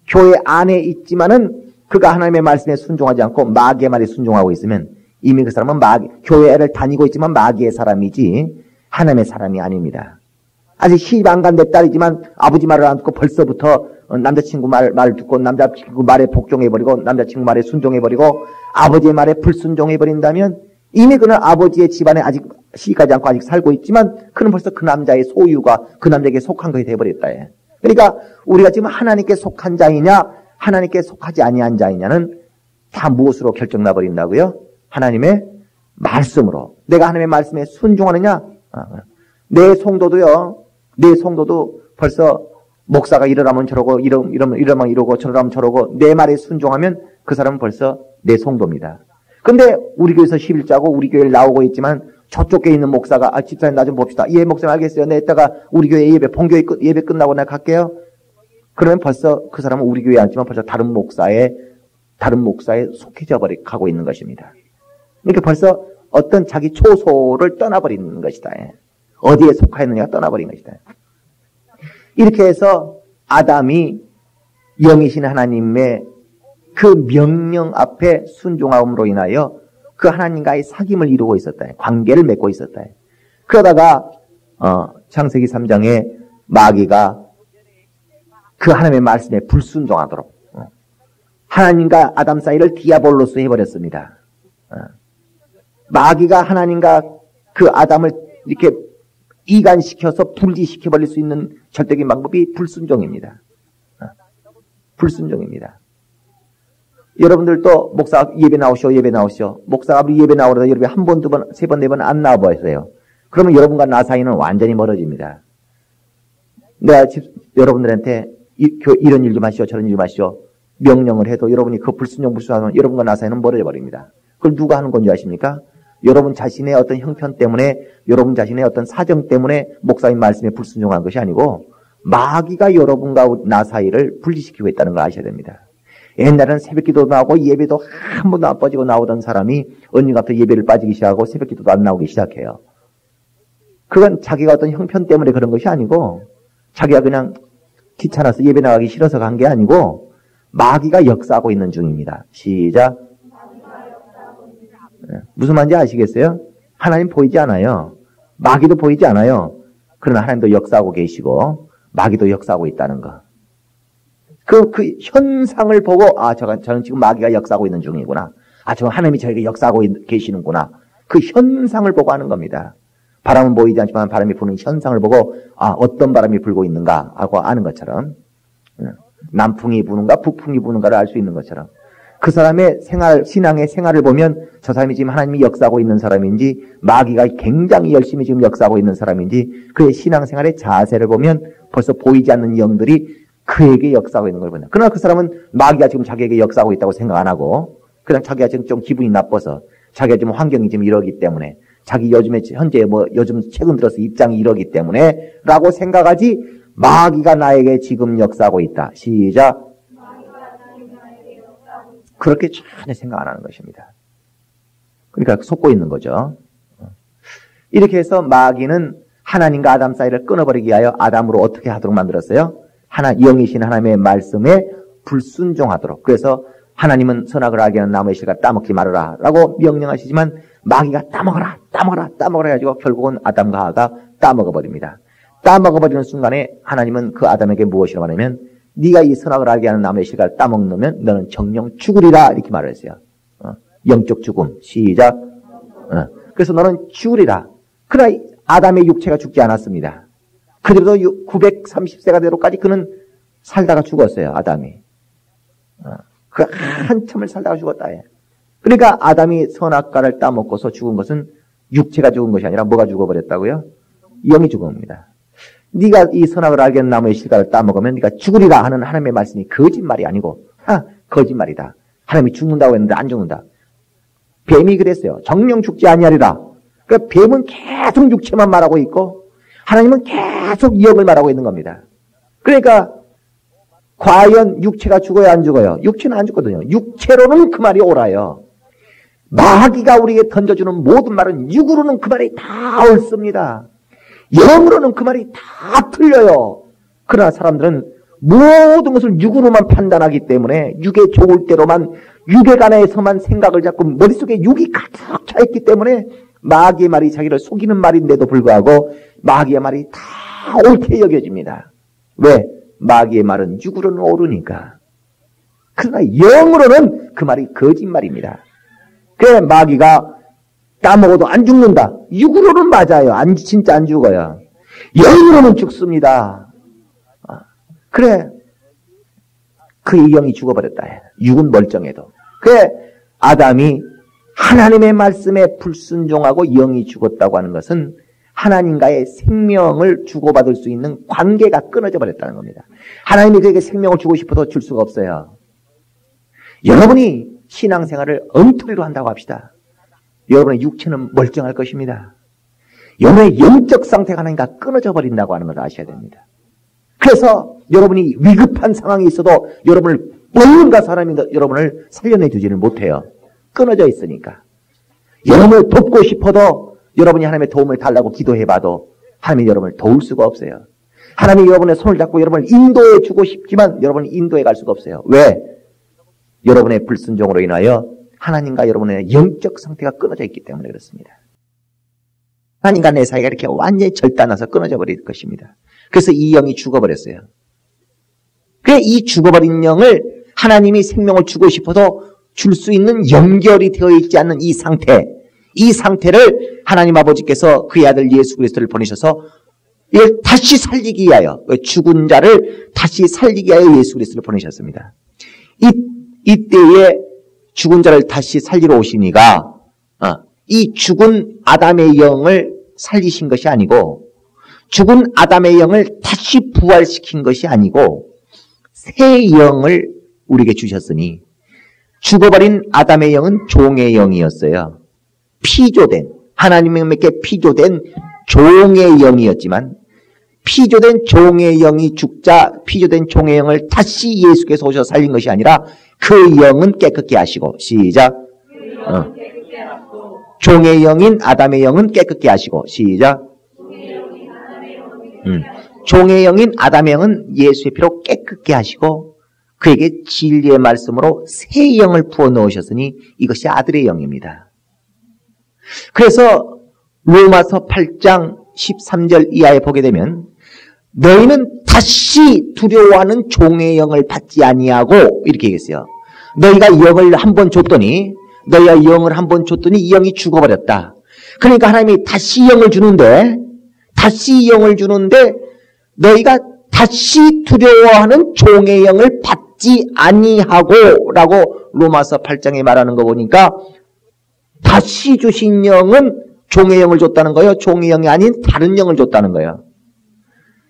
교회 안에 있지만은 그가 하나님의 말씀에 순종하지 않고 마귀의 말에 순종하고 있으면 이미 그 사람은 교회를 다니고 있지만 마귀의 사람이지 하나님의 사람이 아닙니다. 아직 시집 안 간 내 딸이지만 아버지 말을 안 듣고 벌써부터 남자친구 말을 듣고 남자친구 말에 복종해버리고 남자친구 말에 순종해버리고 아버지의 말에 불순종해버린다면 이미 그는 아버지의 집안에 아직 시집가지 않고 아직 살고 있지만 그는 벌써 그 남자의 소유가 그 남자에게 속한 것이 되어버렸다. 그러니까 우리가 지금 하나님께 속한 자이냐 하나님께 속하지 아니한 자이냐는 다 무엇으로 결정나버린다고요? 하나님의 말씀으로. 내가 하나님의 말씀에 순종하느냐? 내 성도도요. 내 성도도 벌써 목사가 이러라면 저러고 이러면 이러고 저러라면 저러고 내 말에 순종하면 그 사람은 벌써 내 성도입니다. 근데 우리 교회에서 11자고 우리 교회에 나오고 있지만 저쪽 교회에 있는 목사가 집사님 나 좀 봅시다. 예, 목사님 알겠어요. 내 이따가 우리 교회 예배 본교회 예배 끝나고 내가 갈게요. 그러면 벌써 그 사람은 우리 교회에 앉지만 벌써 다른 목사에 속해져 가고 있는 것입니다. 그러니까 벌써 어떤 자기 초소를 떠나버리는 것이다. 어디에 속하였느냐가 떠나버린 것이다. 이렇게 해서 아담이 영이신 하나님의 그 명령 앞에 순종함으로 인하여 그 하나님과의 사귐을 이루고 있었다. 관계를 맺고 있었다. 그러다가 창세기 3장에 마귀가 그 하나님의 말씀에 불순종하도록 하나님과 아담 사이를 디아볼로스 해버렸습니다. 마귀가 하나님과 그 아담을 이렇게 이간시켜서 분리시켜버릴 수 있는 절대적인 방법이 불순종입니다. 불순종입니다. 여러분들도 목사 예배 나오시오. 목사가 우리 예배 나오려다 여러분이 한 번, 두 번, 세 번, 네 번 안 나와보세요. 그러면 여러분과 나 사이는 완전히 멀어집니다. 내가 여러분들한테 이런 일 좀 하시오, 저런 일 좀 하시오. 명령을 해도 여러분이 그 불순종하면 여러분과 나 사이는 멀어져 버립니다. 그걸 누가 하는 건지 아십니까? 여러분 자신의 어떤 형편 때문에, 여러분 자신의 어떤 사정 때문에 목사님 말씀에 불순종한 것이 아니고 마귀가 여러분과 나 사이를 분리시키고 있다는 걸 아셔야 됩니다. 옛날에는 새벽기도도 나오고 예배도 한 번도 안 빠지고 나오던 사람이 언젠가부터 예배를 빠지기 시작하고 새벽기도도 안 나오기 시작해요. 그건 자기가 어떤 형편 때문에 그런 것이 아니고 자기가 그냥 귀찮아서 예배 나가기 싫어서 간 게 아니고 마귀가 역사하고 있는 중입니다. 시작. 무슨 말인지 아시겠어요? 하나님 보이지 않아요. 마귀도 보이지 않아요. 그러나 하나님도 역사하고 계시고 마귀도 역사하고 있다는 거. 그 현상을 보고 저는 지금 마귀가 역사하고 있는 중이구나. 저 하나님이 저에게 역사하고 계시는구나. 그 현상을 보고 하는 겁니다. 바람은 보이지 않지만 바람이 부는 현상을 보고 어떤 바람이 불고 있는가 하고 아는 것처럼 남풍이 부는가 북풍이 부는가를 알 수 있는 것처럼 그 사람의 신앙의 생활을 보면 저 사람이 지금 하나님이 역사하고 있는 사람인지 마귀가 굉장히 열심히 지금 역사하고 있는 사람인지 그의 신앙생활의 자세를 보면 벌써 보이지 않는 영들이 그에게 역사하고 있는 걸 본다. 그러나 그 사람은 마귀가 지금 자기에게 역사하고 있다고 생각 안 하고 그냥 자기가 지금 좀 기분이 나빠서 자기가 지금 환경이 지금 이러기 때문에 자기 현재 요즘 최근 들어서 입장이 이러기 때문에 라고 생각하지 마귀가 나에게 지금 역사하고 있다. 시작. 그렇게 전혀 생각 안 하는 것입니다. 그러니까 속고 있는 거죠. 이렇게 해서 마귀는 하나님과 아담 사이를 끊어버리기 위하여 아담으로 어떻게 하도록 만들었어요? 영이신 하나님의 말씀에 불순종하도록. 그래서 하나님은 선악을 알게 하는 나무의 실과 따먹지 말아라 라고 명령하시지만 마귀가 따먹어라 해가지고 결국은 아담과 하와가 따먹어버립니다. 따먹어버리는 순간에 하나님은 그 아담에게 무엇이라고 하냐면 네가 이 선악을 알게 하는 나무의 실과를 따먹으면 너는 정령 죽으리라 이렇게 말을 했어요. 영적 죽음. 시작. 그래서 너는 죽으리라. 그러나 아담의 육체가 죽지 않았습니다. 그래도 930세가 되도록까지 그는 살다가 죽었어요. 아담이. 그 한참을 살다가 죽었다. 그러니까 아담이 선악과를 따먹고서 죽은 것은 육체가 죽은 것이 아니라 뭐가 죽어버렸다고요? 영이 죽은 겁니다. 네가 이 선악을 알게 하는 나무의 실과를 따먹으면 네가 죽으리라 하는 하나님의 말씀이 거짓말이 아니고 거짓말이다. 하나님이 죽는다고 했는데 안 죽는다. 뱀이 그랬어요. 정령 죽지 아니하리라. 그러니까 뱀은 계속 육체만 말하고 있고 하나님은 계속 영을 말하고 있는 겁니다. 그러니까 과연 육체가 죽어야 안 죽어요? 육체는 안 죽거든요. 육체로는 그 말이 옳아요. 마귀가 우리에게 던져주는 모든 말은 육으로는 그 말이 다 옳습니다. 영으로는 그 말이 다 틀려요. 그러나 사람들은 모든 것을 육으로만 판단하기 때문에 육에 좋을 대로만 육에 관해서만 생각을 잡고 머릿속에 육이 가득 차 있기 때문에 마귀의 말이 자기를 속이는 말인데도 불구하고 마귀의 말이 다 옳게 여겨집니다. 왜? 마귀의 말은 육으로는 옳으니까. 그러나 영으로는 그 말이 거짓말입니다. 그래 마귀가 따먹어도 안 죽는다. 육으로는 맞아요. 진짜 안 죽어요. 영으로는 죽습니다. 그래. 그 영이 죽어버렸다. 육은 멀쩡해도. 그래. 아담이 하나님의 말씀에 불순종하고 영이 죽었다고 하는 것은 하나님과의 생명을 주고받을 수 있는 관계가 끊어져 버렸다는 겁니다. 하나님이 그에게 생명을 주고 싶어도 줄 수가 없어요. 여러분이 신앙생활을 엉터리로 한다고 합시다. 여러분의 육체는 멀쩡할 것입니다. 여러분의 영적 상태가 하나님과 끊어져 버린다고 하는 것을 아셔야 됩니다. 그래서 여러분이 위급한 상황이 있어도 여러분을 뭔가 사람이 여러분을 살려내주지를 못해요. 끊어져 있으니까. 여러분을 돕고 싶어도 여러분이 하나님의 도움을 달라고 기도해봐도 하나님이 여러분을 도울 수가 없어요. 하나님이 여러분의 손을 잡고 여러분을 인도해 주고 싶지만 여러분이 인도해 갈 수가 없어요. 왜? 여러분의 불순종으로 인하여 하나님과 여러분의 영적 상태가 끊어져 있기 때문에 그렇습니다. 하나님과 내 사이가 이렇게 완전히 절단나서 끊어져 버릴 것입니다. 그래서 이 영이 죽어버렸어요. 그래, 이 죽어버린 영을 하나님이 생명을 주고 싶어도 줄 수 있는 연결이 되어 있지 않는 이 상태를 하나님 아버지께서 그의 아들 예수 그리스도를 보내셔서 다시 살리기 위하여, 죽은 자를 다시 살리기 위하여 예수 그리스도를 보내셨습니다. 이때에 죽은 자를 다시 살리러 오시니가 이 죽은 아담의 영을 살리신 것이 아니고 죽은 아담의 영을 다시 부활시킨 것이 아니고 새 영을 우리에게 주셨으니 죽어버린 아담의 영은 종의 영이었어요. 피조된, 하나님에게 피조된 종의 영이었지만 피조된 종의 영이 죽자 피조된 종의 영을 다시 예수께서 오셔서 살린 것이 아니라 그 영은 깨끗게 하시고, 시작. 종의 영인 아담의 영은 깨끗게 하시고, 시작. 종의 영인 아담의 영은 예수의 피로 깨끗게 하시고 그에게 진리의 말씀으로 새 영을 부어 넣으셨으니 이것이 아들의 영입니다. 그래서 로마서 8장 13절 이하에 보게 되면 너희는 다시 두려워하는 종의 영을 받지 아니하고 이렇게 얘기했어요. 너희가 영을 한 번 줬더니 너희가 영을 한 번 줬더니 이 영이 죽어버렸다. 그러니까 하나님이 다시 영을 주는데 너희가 다시 두려워하는 종의 영을 받지 아니하고 라고 로마서 8장에 말하는 거 보니까 다시 주신 영은 종의 영을 줬다는 거예요. 종의 영이 아닌 다른 영을 줬다는 거예요.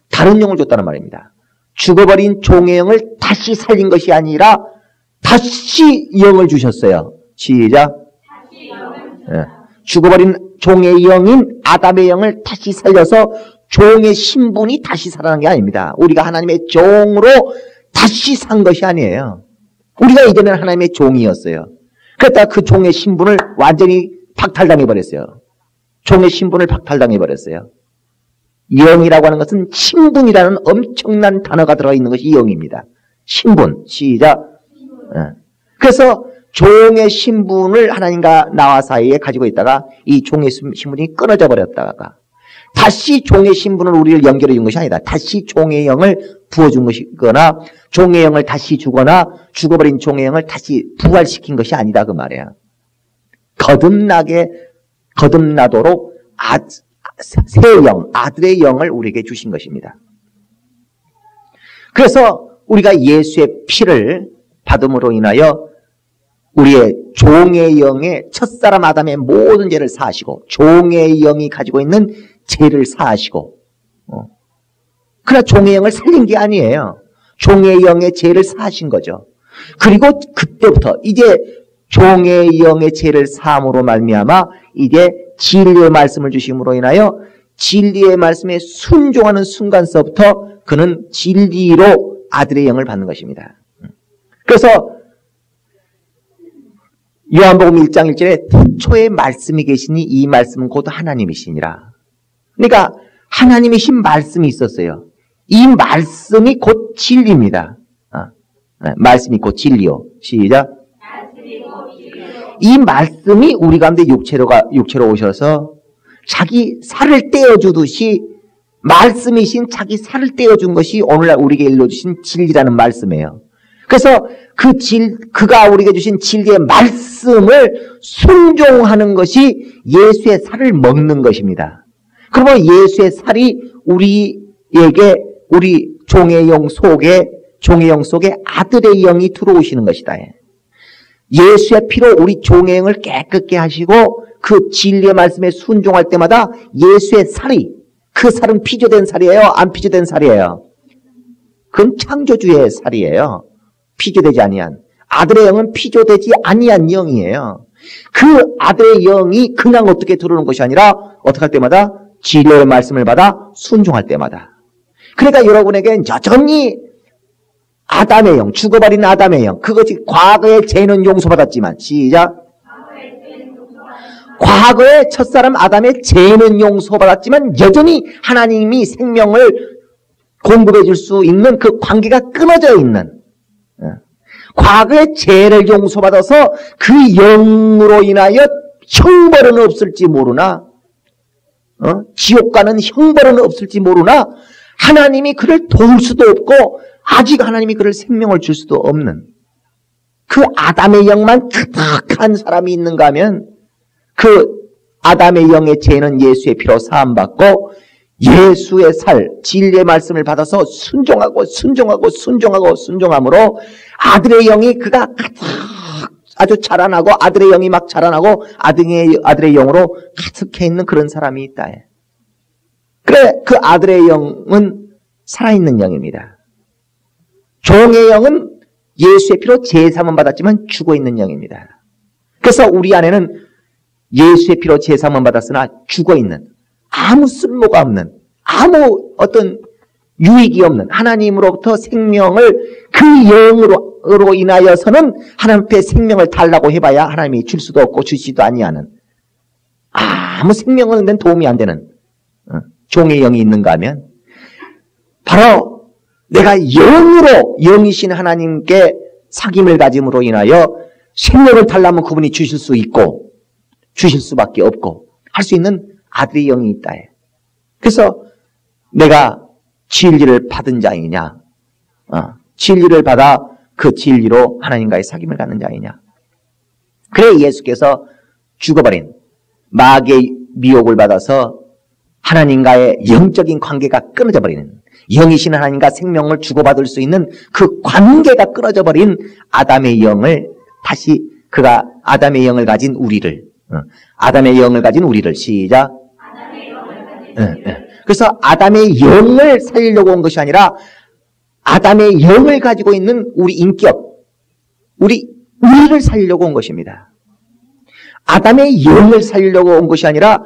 다른 영을 줬다는 말입니다. 죽어버린 종의 영을 다시 살린 것이 아니라 다시 영을 주셨어요. 시작. 죽어버린 종의 영인 아담의 영을 다시 살려서 종의 신분이 다시 살아난 게 아닙니다. 우리가 하나님의 종으로 다시 산 것이 아니에요. 우리가 이전에는 하나님의 종이었어요. 그랬다가 그 종의 신분을 완전히 박탈당해버렸어요. 종의 신분을 박탈당해버렸어요. 영이라고 하는 것은 신분이라는 엄청난 단어가 들어있는 것이 영입니다. 신분. 시작. 그래서 종의 신분을 하나님과 나와 사이에 가지고 있다가 이 종의 신분이 끊어져 버렸다가 다시 종의 신분을 우리를 연결해 준 것이 아니다. 다시 종의 영을 부어준 것이거나 종의 영을 다시 주거나 죽어버린 종의 영을 다시 부활시킨 것이 아니다 그 말이야. 거듭나도록 새 영, 아들의 영을 우리에게 주신 것입니다. 그래서 우리가 예수의 피를 받음으로 인하여 우리의 종의 영의 첫사람 아담의 모든 죄를 사하시고 종의 영이 가지고 있는 죄를 사하시고 그러나 종의 영을 살린 게 아니에요. 종의 영의 죄를 사하신 거죠. 그리고 그때부터 이제 종의 영의 죄를 사함으로 말미암아 이제 진리의 말씀을 주심으로 인하여 진리의 말씀에 순종하는 순간서부터 그는 진리로 아들의 영을 받는 것입니다. 그래서 요한복음 1장 1절에 태초에 말씀이 계시니 이 말씀은 곧 하나님이시니라. 그러니까 하나님이신 말씀이 있었어요. 이 말씀이 곧 진리입니다. 말씀이 곧 진리요. 시작. 이 말씀이 우리 가운데 육체로 오셔서 자기 살을 떼어주듯이 말씀이신 자기 살을 떼어준 것이 오늘날 우리에게 일러주신 진리라는 말씀이에요. 그래서 그가 우리에게 주신 진리의 말씀 말씀을 순종하는 것이 예수의 살을 먹는 것입니다. 그러면 예수의 살이 우리에게, 우리 종의 영 속에 아들의 영이 들어오시는 것이다. 예수의 피로 우리 종의 영을 깨끗게 하시고 그 진리의 말씀에 순종할 때마다 예수의 살이, 그 살은 피조된 살이에요? 안 피조된 살이에요? 그건 창조주의 살이에요. 피조되지 아니한. 아들의 영은 피조되지 아니한 영이에요. 그 아들의 영이 그냥 어떻게 들어오는 것이 아니라 어떻게 할 때마다 진리의 말씀을 받아 순종할 때마다. 그러니까 여러분에게 여전히 아담의 영, 죽어버린 아담의 영, 그것이 과거의 죄는 용서받았지만, 시작. 과거의 첫사람 아담의 죄는 용서받았지만 여전히 하나님이 생명을 공급해 줄 수 있는 그 관계가 끊어져 있는, 과거의 죄를 용서받아서 그 영으로 인하여 형벌은 없을지 모르나, 지옥 가는 형벌은 없을지 모르나 하나님이 그를 도울 수도 없고 아직 하나님이 그를 생명을 줄 수도 없는 그 아담의 영만 가득한 사람이 있는가 하면 그 아담의 영의 죄는 예수의 피로 사함받고 예수의 살, 진리의 말씀을 받아서 순종함으로 아들의 영이 그가 가득 아주 자라나고 아들의 영이 막 자라나고 아들의 영으로 가득해 있는 그런 사람이 있다. 그래, 그 아들의 영은 살아있는 영입니다. 종의 영은 예수의 피로 제사함은 받았지만 죽어있는 영입니다. 그래서 우리 안에는 예수의 피로 제사함은 받았으나 죽어있는, 아무 쓸모가 없는, 아무 어떤 유익이 없는 하나님으로부터 생명을 그 영으로 인하여서는 하나님 앞에 생명을 달라고 해봐야 하나님이 줄 수도 없고 주시지도 아니하는, 아무 생명은 된 도움이 안 되는 종의 영이 있는가 하면 바로 내가 영으로 영이신 하나님께 사귐을 가짐으로 인하여 생명을 달라면 그분이 주실 수 있고 주실 수밖에 없고 할 수 있는 아들의 영이 있다. 그래서 내가 진리를 받은 자이냐, 진리를 받아 그 진리로 하나님과의 사귐을 갖는 자이냐. 그래 예수께서 죽어버린 마귀의 미혹을 받아서 하나님과의 영적인 관계가 끊어져 버리는, 영이신 하나님과 생명을 주고받을 수 있는 그 관계가 끊어져 버린 아담의 영을 다시, 그가 아담의 영을 가진 우리를, 시작. 그래서 아담의 영을 살리려고 온 것이 아니라 아담의 영을 가지고 있는 우리 인격, 우리를 살리려고 온 것입니다. 아담의 영을 살리려고 온 것이 아니라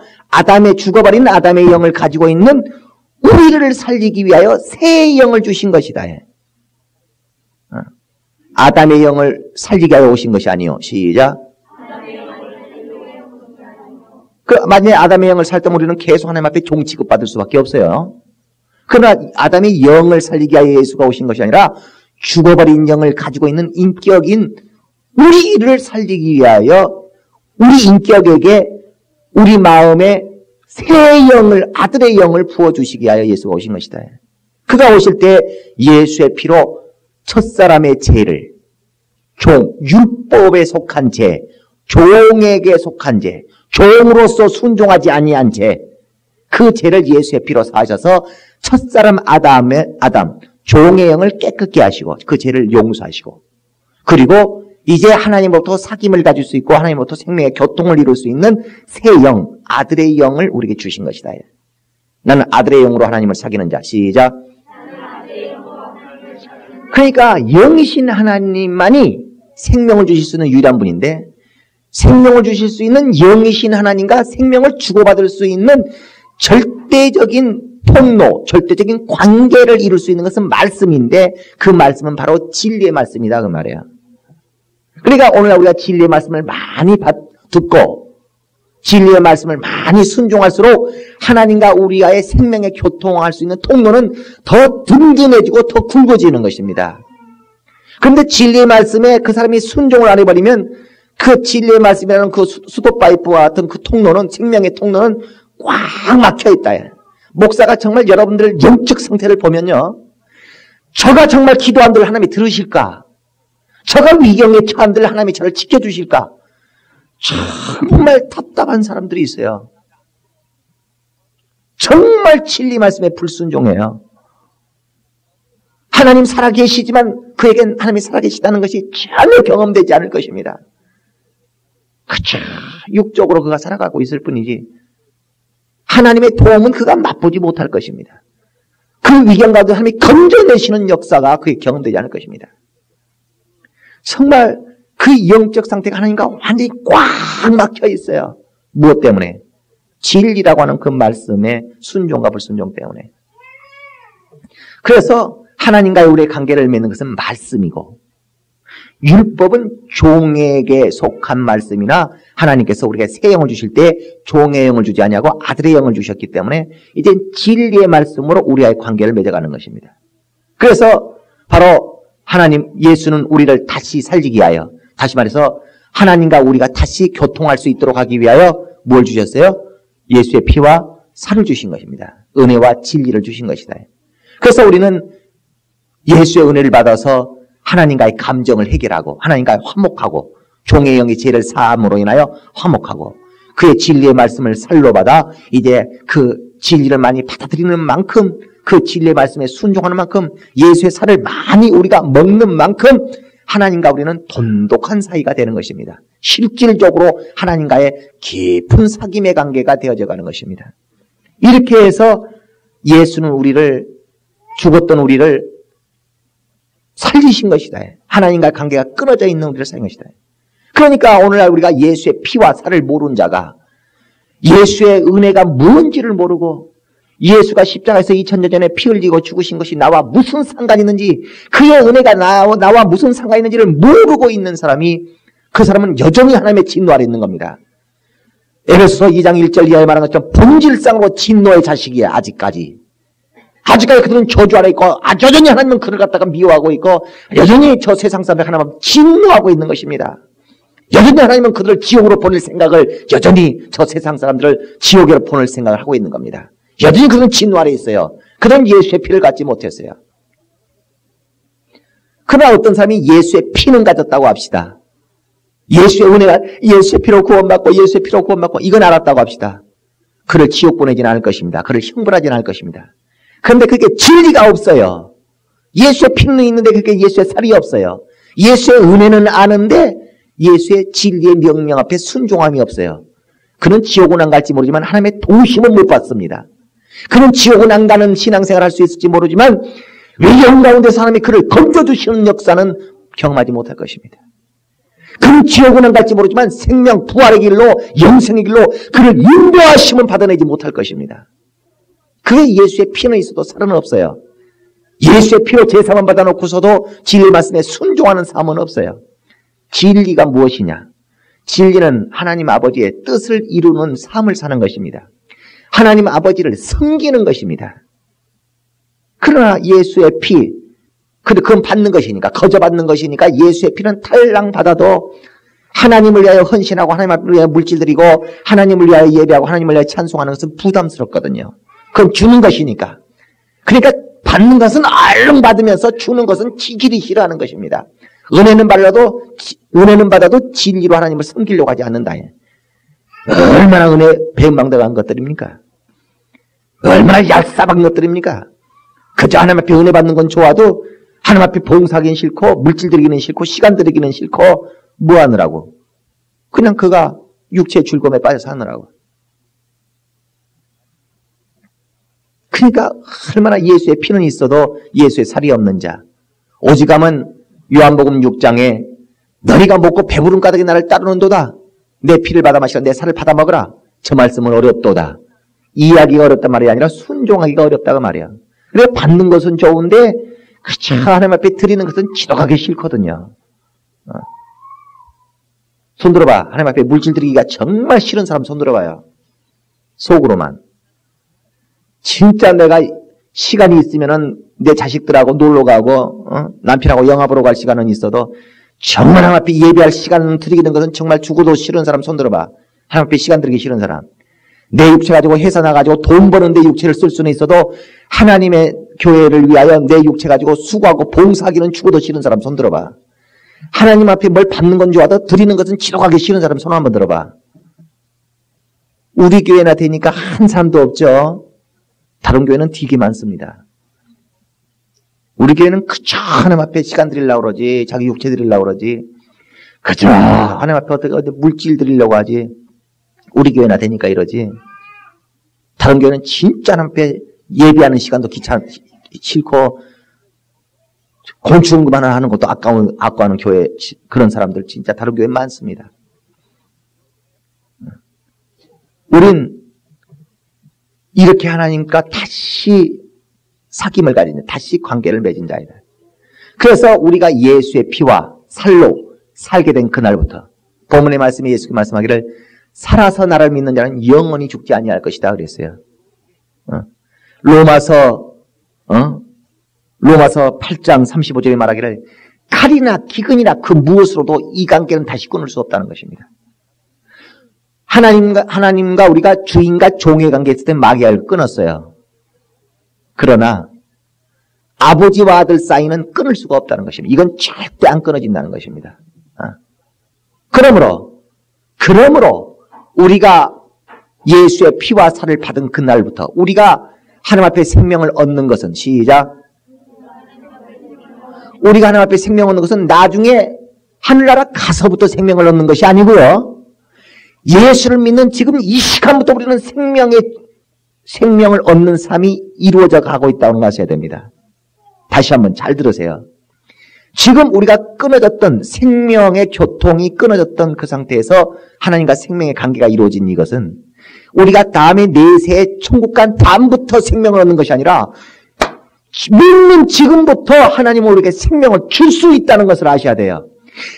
죽어버린 아담의 영을 가지고 있는 우리를 살리기 위하여 새 영을 주신 것이다. 아담의 영을 살리기 위하여 오신 것이 아니요. 시작. 만약에 아담의 영을 살 때 우리는 계속 하나님 앞에 종 취급받을 수밖에 없어요. 그러나 아담의 영을 살리기 위하여 예수가 오신 것이 아니라 죽어버린 영을 가지고 있는 인격인 우리를 살리기 위하여 우리 인격에게 우리 마음에 새 영을, 아들의 영을 부어주시기 위하여 예수가 오신 것이다. 그가 오실 때 예수의 피로 첫사람의 죄를, 율법에 속한 죄, 종에게 속한 죄, 종으로서 순종하지 아니한 죄, 그 죄를 예수의 피로 사하셔서 첫사람 아담, 종의 영을 깨끗게 하시고 그 죄를 용서하시고, 그리고 이제 하나님으로부터 사귐을 가질 수 있고 하나님으로부터 생명의 교통을 이룰 수 있는 새 영, 아들의 영을 우리에게 주신 것이다. 나는 아들의 영으로 하나님을 사귀는 자. 시작. 그러니까 영이신 하나님만이 생명을 주실 수 있는 유일한 분인데, 생명을 주실 수 있는 영이신 하나님과 생명을 주고받을 수 있는 절대적인 통로, 절대적인 관계를 이룰 수 있는 것은 말씀인데, 그 말씀은 바로 진리의 말씀이다 그 말이야. 그러니까 오늘 우리가 진리의 말씀을 많이 듣고 진리의 말씀을 많이 순종할수록 하나님과 우리와의 생명의 교통할 수 있는 통로는 더 든든해지고 더 굵어지는 것입니다. 그런데 진리의 말씀에 그 사람이 순종을 안 해버리면 그 진리의 말씀이라는 그 수도 파이프와 같은 그 통로는, 생명의 통로는 꽉 막혀 있다. 목사가 정말 여러분들 영적 상태를 보면요, 저가 정말 기도한들 하나님이 들으실까? 저가 위경에 처한들 하나님이 저를 지켜주실까? 정말 답답한 사람들이 있어요. 정말 진리 말씀에 불순종해요. 하나님 살아계시지만 그에겐 하나님이 살아계시다는 것이 전혀 경험되지 않을 것입니다. 그저 육적으로 그가 살아가고 있을 뿐이지 하나님의 도움은 그가 맛보지 못할 것입니다. 그 위경 가운데 하나님이 건져내시는 역사가 그에 경험되지 않을 것입니다. 정말 그 영적 상태가 하나님과 완전히 꽉 막혀 있어요. 무엇 때문에? 진리라고 하는 그 말씀의 순종과 불순종 때문에. 그래서 하나님과의 우리의 관계를 맺는 것은 말씀이고 율법은 종에게 속한 말씀이나 하나님께서 우리에게 새 영을 주실 때 종의 영을 주지 아니하고 아들의 영을 주셨기 때문에 이제 진리의 말씀으로 우리와의 관계를 맺어가는 것입니다. 그래서 바로 하나님 예수는 우리를 다시 살리기 위하여, 다시 말해서 하나님과 우리가 다시 교통할 수 있도록 하기 위하여 뭘 주셨어요? 예수의 피와 살을 주신 것입니다. 은혜와 진리를 주신 것이다. 그래서 우리는 예수의 은혜를 받아서 하나님과의 감정을 해결하고 하나님과의 화목하고 종의 영의 죄를 사함으로 인하여 화목하고 그의 진리의 말씀을 살로 받아 이제 그 진리를 많이 받아들이는 만큼 그 진리의 말씀에 순종하는 만큼 예수의 살을 많이 우리가 먹는 만큼 하나님과 우리는 돈독한 사이가 되는 것입니다. 실질적으로 하나님과의 깊은 사귐의 관계가 되어져 가는 것입니다. 이렇게 해서 예수는 우리를 죽었던 우리를 살리신 것이다. 하나님과의 관계가 끊어져 있는 우리를 살린 것이다. 그러니까 오늘날 우리가 예수의 피와 살을 모르는 자가 예수의 은혜가 무엇인지를 모르고 예수가 십자가에서 2000년 전에 피 흘리고 죽으신 것이 나와 무슨 상관이 있는지 그의 은혜가 나와 무슨 상관이 있는지를 모르고 있는 사람이 그 사람은 여전히 하나님의 진노 아래 있는 겁니다. 에베소서 2장 1절 이하에 말한 것처럼 본질상으로 진노의 자식이야. 아직까지 그들은 저주 아래 있고 여전히 하나님은 그를 갖다가 미워하고 있고 여전히 저 세상 사람들 하나님 진노하고 있는 것입니다. 여전히 하나님은 그들을 지옥으로 보낼 생각을 여전히 저 세상 사람들을 지옥으로 보낼 생각을 하고 있는 겁니다. 여전히 그들은 진노 아래 있어요. 그들은 예수의 피를 갖지 못했어요. 그러나 어떤 사람이 예수의 피는 가졌다고 합시다. 예수의 은혜가 예수의 피로 구원받고 예수의 피로 구원받고 이건 알았다고 합시다. 그를 지옥 보내지는 않을 것입니다. 그를 형벌하지는 않을 것입니다. 그런데 그게 진리가 없어요. 예수의 피는 있는데 그게 예수의 살이 없어요. 예수의 은혜는 아는데 예수의 진리의 명령 앞에 순종함이 없어요. 그는 지옥은 안 갈지 모르지만 하나님의 도우심은 못 받습니다. 그는 지옥은 안 가는 신앙생활을 할 수 있을지 모르지만 외형 가운데서 하나님이 그를 건져주시는 역사는 경험하지 못할 것입니다. 그는 지옥은 안 갈지 모르지만 생명 부활의 길로 영생의 길로 그를 인도하심은 받아내지 못할 것입니다. 그게 예수의 피는 있어도 살은 없어요. 예수의 피로 제사만 받아놓고서도 진리 말씀에 순종하는 삶은 없어요. 진리가 무엇이냐? 진리는 하나님 아버지의 뜻을 이루는 삶을 사는 것입니다. 하나님 아버지를 섬기는 것입니다. 그러나 예수의 피, 그건 받는 것이니까, 거저받는 것이니까 예수의 피는 탈랑 받아도 하나님을 위하여 헌신하고 하나님을 위하여 물질드리고 하나님을 위하여 예배하고 하나님을 위하여 찬송하는 것은 부담스럽거든요. 그건 주는 것이니까. 그러니까 받는 것은 얼른 받으면서 주는 것은 지질이 싫어하는 것입니다. 은혜는 받아도 진리로 하나님을 섬기려고 하지 않는다. 얼마나 은혜 배은망덕한 것들입니까? 얼마나 얄싸박한 것들입니까? 그저 하나님 앞에 은혜 받는 건 좋아도 하나님 앞에 봉사하기는 싫고 물질 드리기는 싫고 시간 드리기는 싫고 뭐 하느라고? 그냥 그가 육체의 즐거움에 빠져서 하느라고. 그러니까 얼마나 예수의 피는 있어도 예수의 살이 없는 자. 오직함은 요한복음 6장에 너희가 먹고 배부른 까닭에 나를 따르는도다. 내 피를 받아 마시라 내 살을 받아 먹으라. 저 말씀은 어렵도다. 이해하기가 어렵단 말이 아니라 순종하기가 어렵다고 말이야. 그래 받는 것은 좋은데 그저 하나님 앞에 드리는 것은 지독하게 싫거든요. 손 들어봐. 하나님 앞에 물질 드리기가 정말 싫은 사람 손 들어봐요. 속으로만. 진짜 내가 시간이 있으면은 내 자식들하고 놀러 가고 남편하고 영화 보러 갈 시간은 있어도 정말 하나님 앞에 예배할 시간을 드리는 것은 정말 죽어도 싫은 사람 손 들어봐. 하나님 앞에 시간 드리기 싫은 사람. 내 육체 가지고 회사 나가지고 돈 버는데 육체를 쓸 수는 있어도 하나님의 교회를 위하여 내 육체 가지고 수고하고 봉사하기는 죽어도 싫은 사람 손 들어봐. 하나님 앞에 뭘 받는 건 좋아도 드리는 것은 지독하게 싫은 사람 손 한번 들어봐. 우리 교회나 되니까 한 사람도 없죠. 다른 교회는 되게 많습니다. 우리 교회는 그저 하나님 앞에 시간 드리려고 그러지, 자기 육체 드리려고 그러지, 그저 하나님 앞에 어떻게 물질 드리려고 하지. 우리 교회나 되니까 이러지. 다른 교회는 진짜 하나님 앞에 예배하는 시간도 싫고, 곤충금 하나 하는 것도 아까워하는 교회, 그런 사람들 진짜 다른 교회 많습니다. 우린 이렇게 하나님과 다시 사귐을 가진, 다시 관계를 맺은 자이다. 그래서 우리가 예수의 피와 살로 살게 된 그날부터 본문의 말씀에 예수께서 말씀하기를 살아서 나를 믿는 자는 영원히 죽지 아니할 것이다 그랬어요. 로마서 8장 35절에 말하기를 칼이나 기근이나 그 무엇으로도 이 관계는 다시 끊을 수 없다는 것입니다. 하나님과 우리가 주인과 종의 관계에 있을 때 마귀를 끊었어요. 그러나 아버지와 아들 사이는 끊을 수가 없다는 것입니다. 이건 절대 안 끊어진다는 것입니다. 그러므로 우리가 예수의 피와 살을 받은 그날부터 우리가 하나님 앞에 생명을 얻는 것은 시작. 우리가 하나님 앞에 생명을 얻는 것은 나중에 하늘나라 가서부터 생명을 얻는 것이 아니고요. 예수를 믿는 지금 이 시간부터 우리는 생명을 얻는 삶이 이루어져 가고 있다는 걸 아셔야 됩니다. 다시 한번 잘 들으세요. 지금 우리가 끊어졌던 생명의 교통이 끊어졌던 그 상태에서 하나님과 생명의 관계가 이루어진 이것은 우리가 다음에 내세에 천국 간 다음부터 생명을 얻는 것이 아니라 믿는 지금부터 하나님은 우리에게 생명을 줄 수 있다는 것을 아셔야 돼요.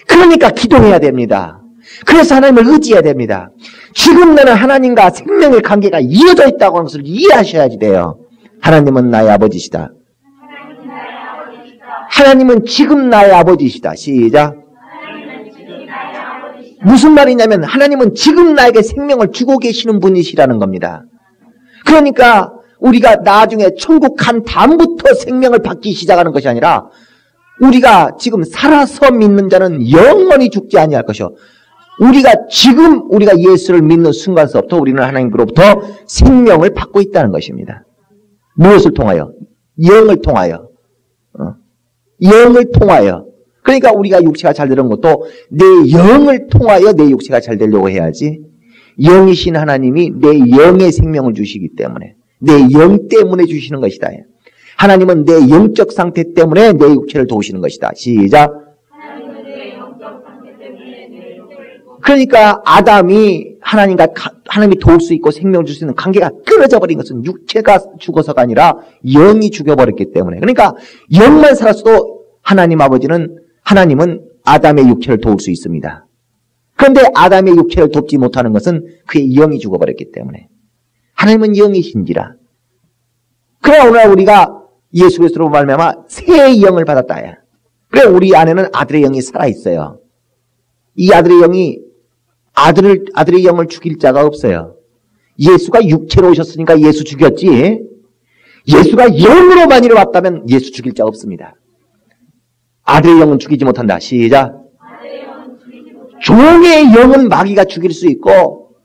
그러니까 기도해야 됩니다. 그래서 하나님을 의지해야 됩니다. 지금 나는 하나님과 생명의 관계가 이어져 있다고 하는 것을 이해하셔야지 돼요. 하나님은 나의 아버지시다. 하나님은 지금 나의 아버지시다. 시작. 무슨 말이냐면 하나님은 지금 나에게 생명을 주고 계시는 분이시라는 겁니다. 그러니까 우리가 나중에 천국 간 다음부터 생명을 받기 시작하는 것이 아니라 우리가 지금 살아서 믿는 자는 영원히 죽지 아니할 것이요. 우리가 예수를 믿는 순간서부터 우리는 하나님으로부터 생명을 받고 있다는 것입니다. 무엇을 통하여? 영을 통하여. 영을 통하여. 그러니까 우리가 육체가 잘 되는 것도 내 영을 통하여 내 육체가 잘 되려고 해야지. 영이신 하나님이 내 영의 생명을 주시기 때문에 내 영 때문에 주시는 것이다. 하나님은 내 영적 상태 때문에 내 육체를 도우시는 것이다. 시작. 그러니까 아담이 하나님이 도울 수 있고 생명을 줄 수 있는 관계가 끊어져 버린 것은 육체가 죽어서가 아니라 영이 죽여버렸기 때문에. 그러니까 영만 살았어도 하나님은 아담의 육체를 도울 수 있습니다. 그런데 아담의 육체를 돕지 못하는 것은 그의 영이 죽어버렸기 때문에. 하나님은 영이신지라. 그러나 오늘 우리가 예수 그리스도로 말미암아 새 영을 받았다. 그래 우리 안에는 아들의 영이 살아있어요. 이 아들의 영이 아들의 영을 죽일 자가 없어요. 예수가 육체로 오셨으니까 예수 죽였지. 예수가 영으로만 일어났다면 예수 죽일 자 없습니다. 아들의 영은 죽이지 못한다. 시작. 종의 영은 마귀가 죽일 수 있고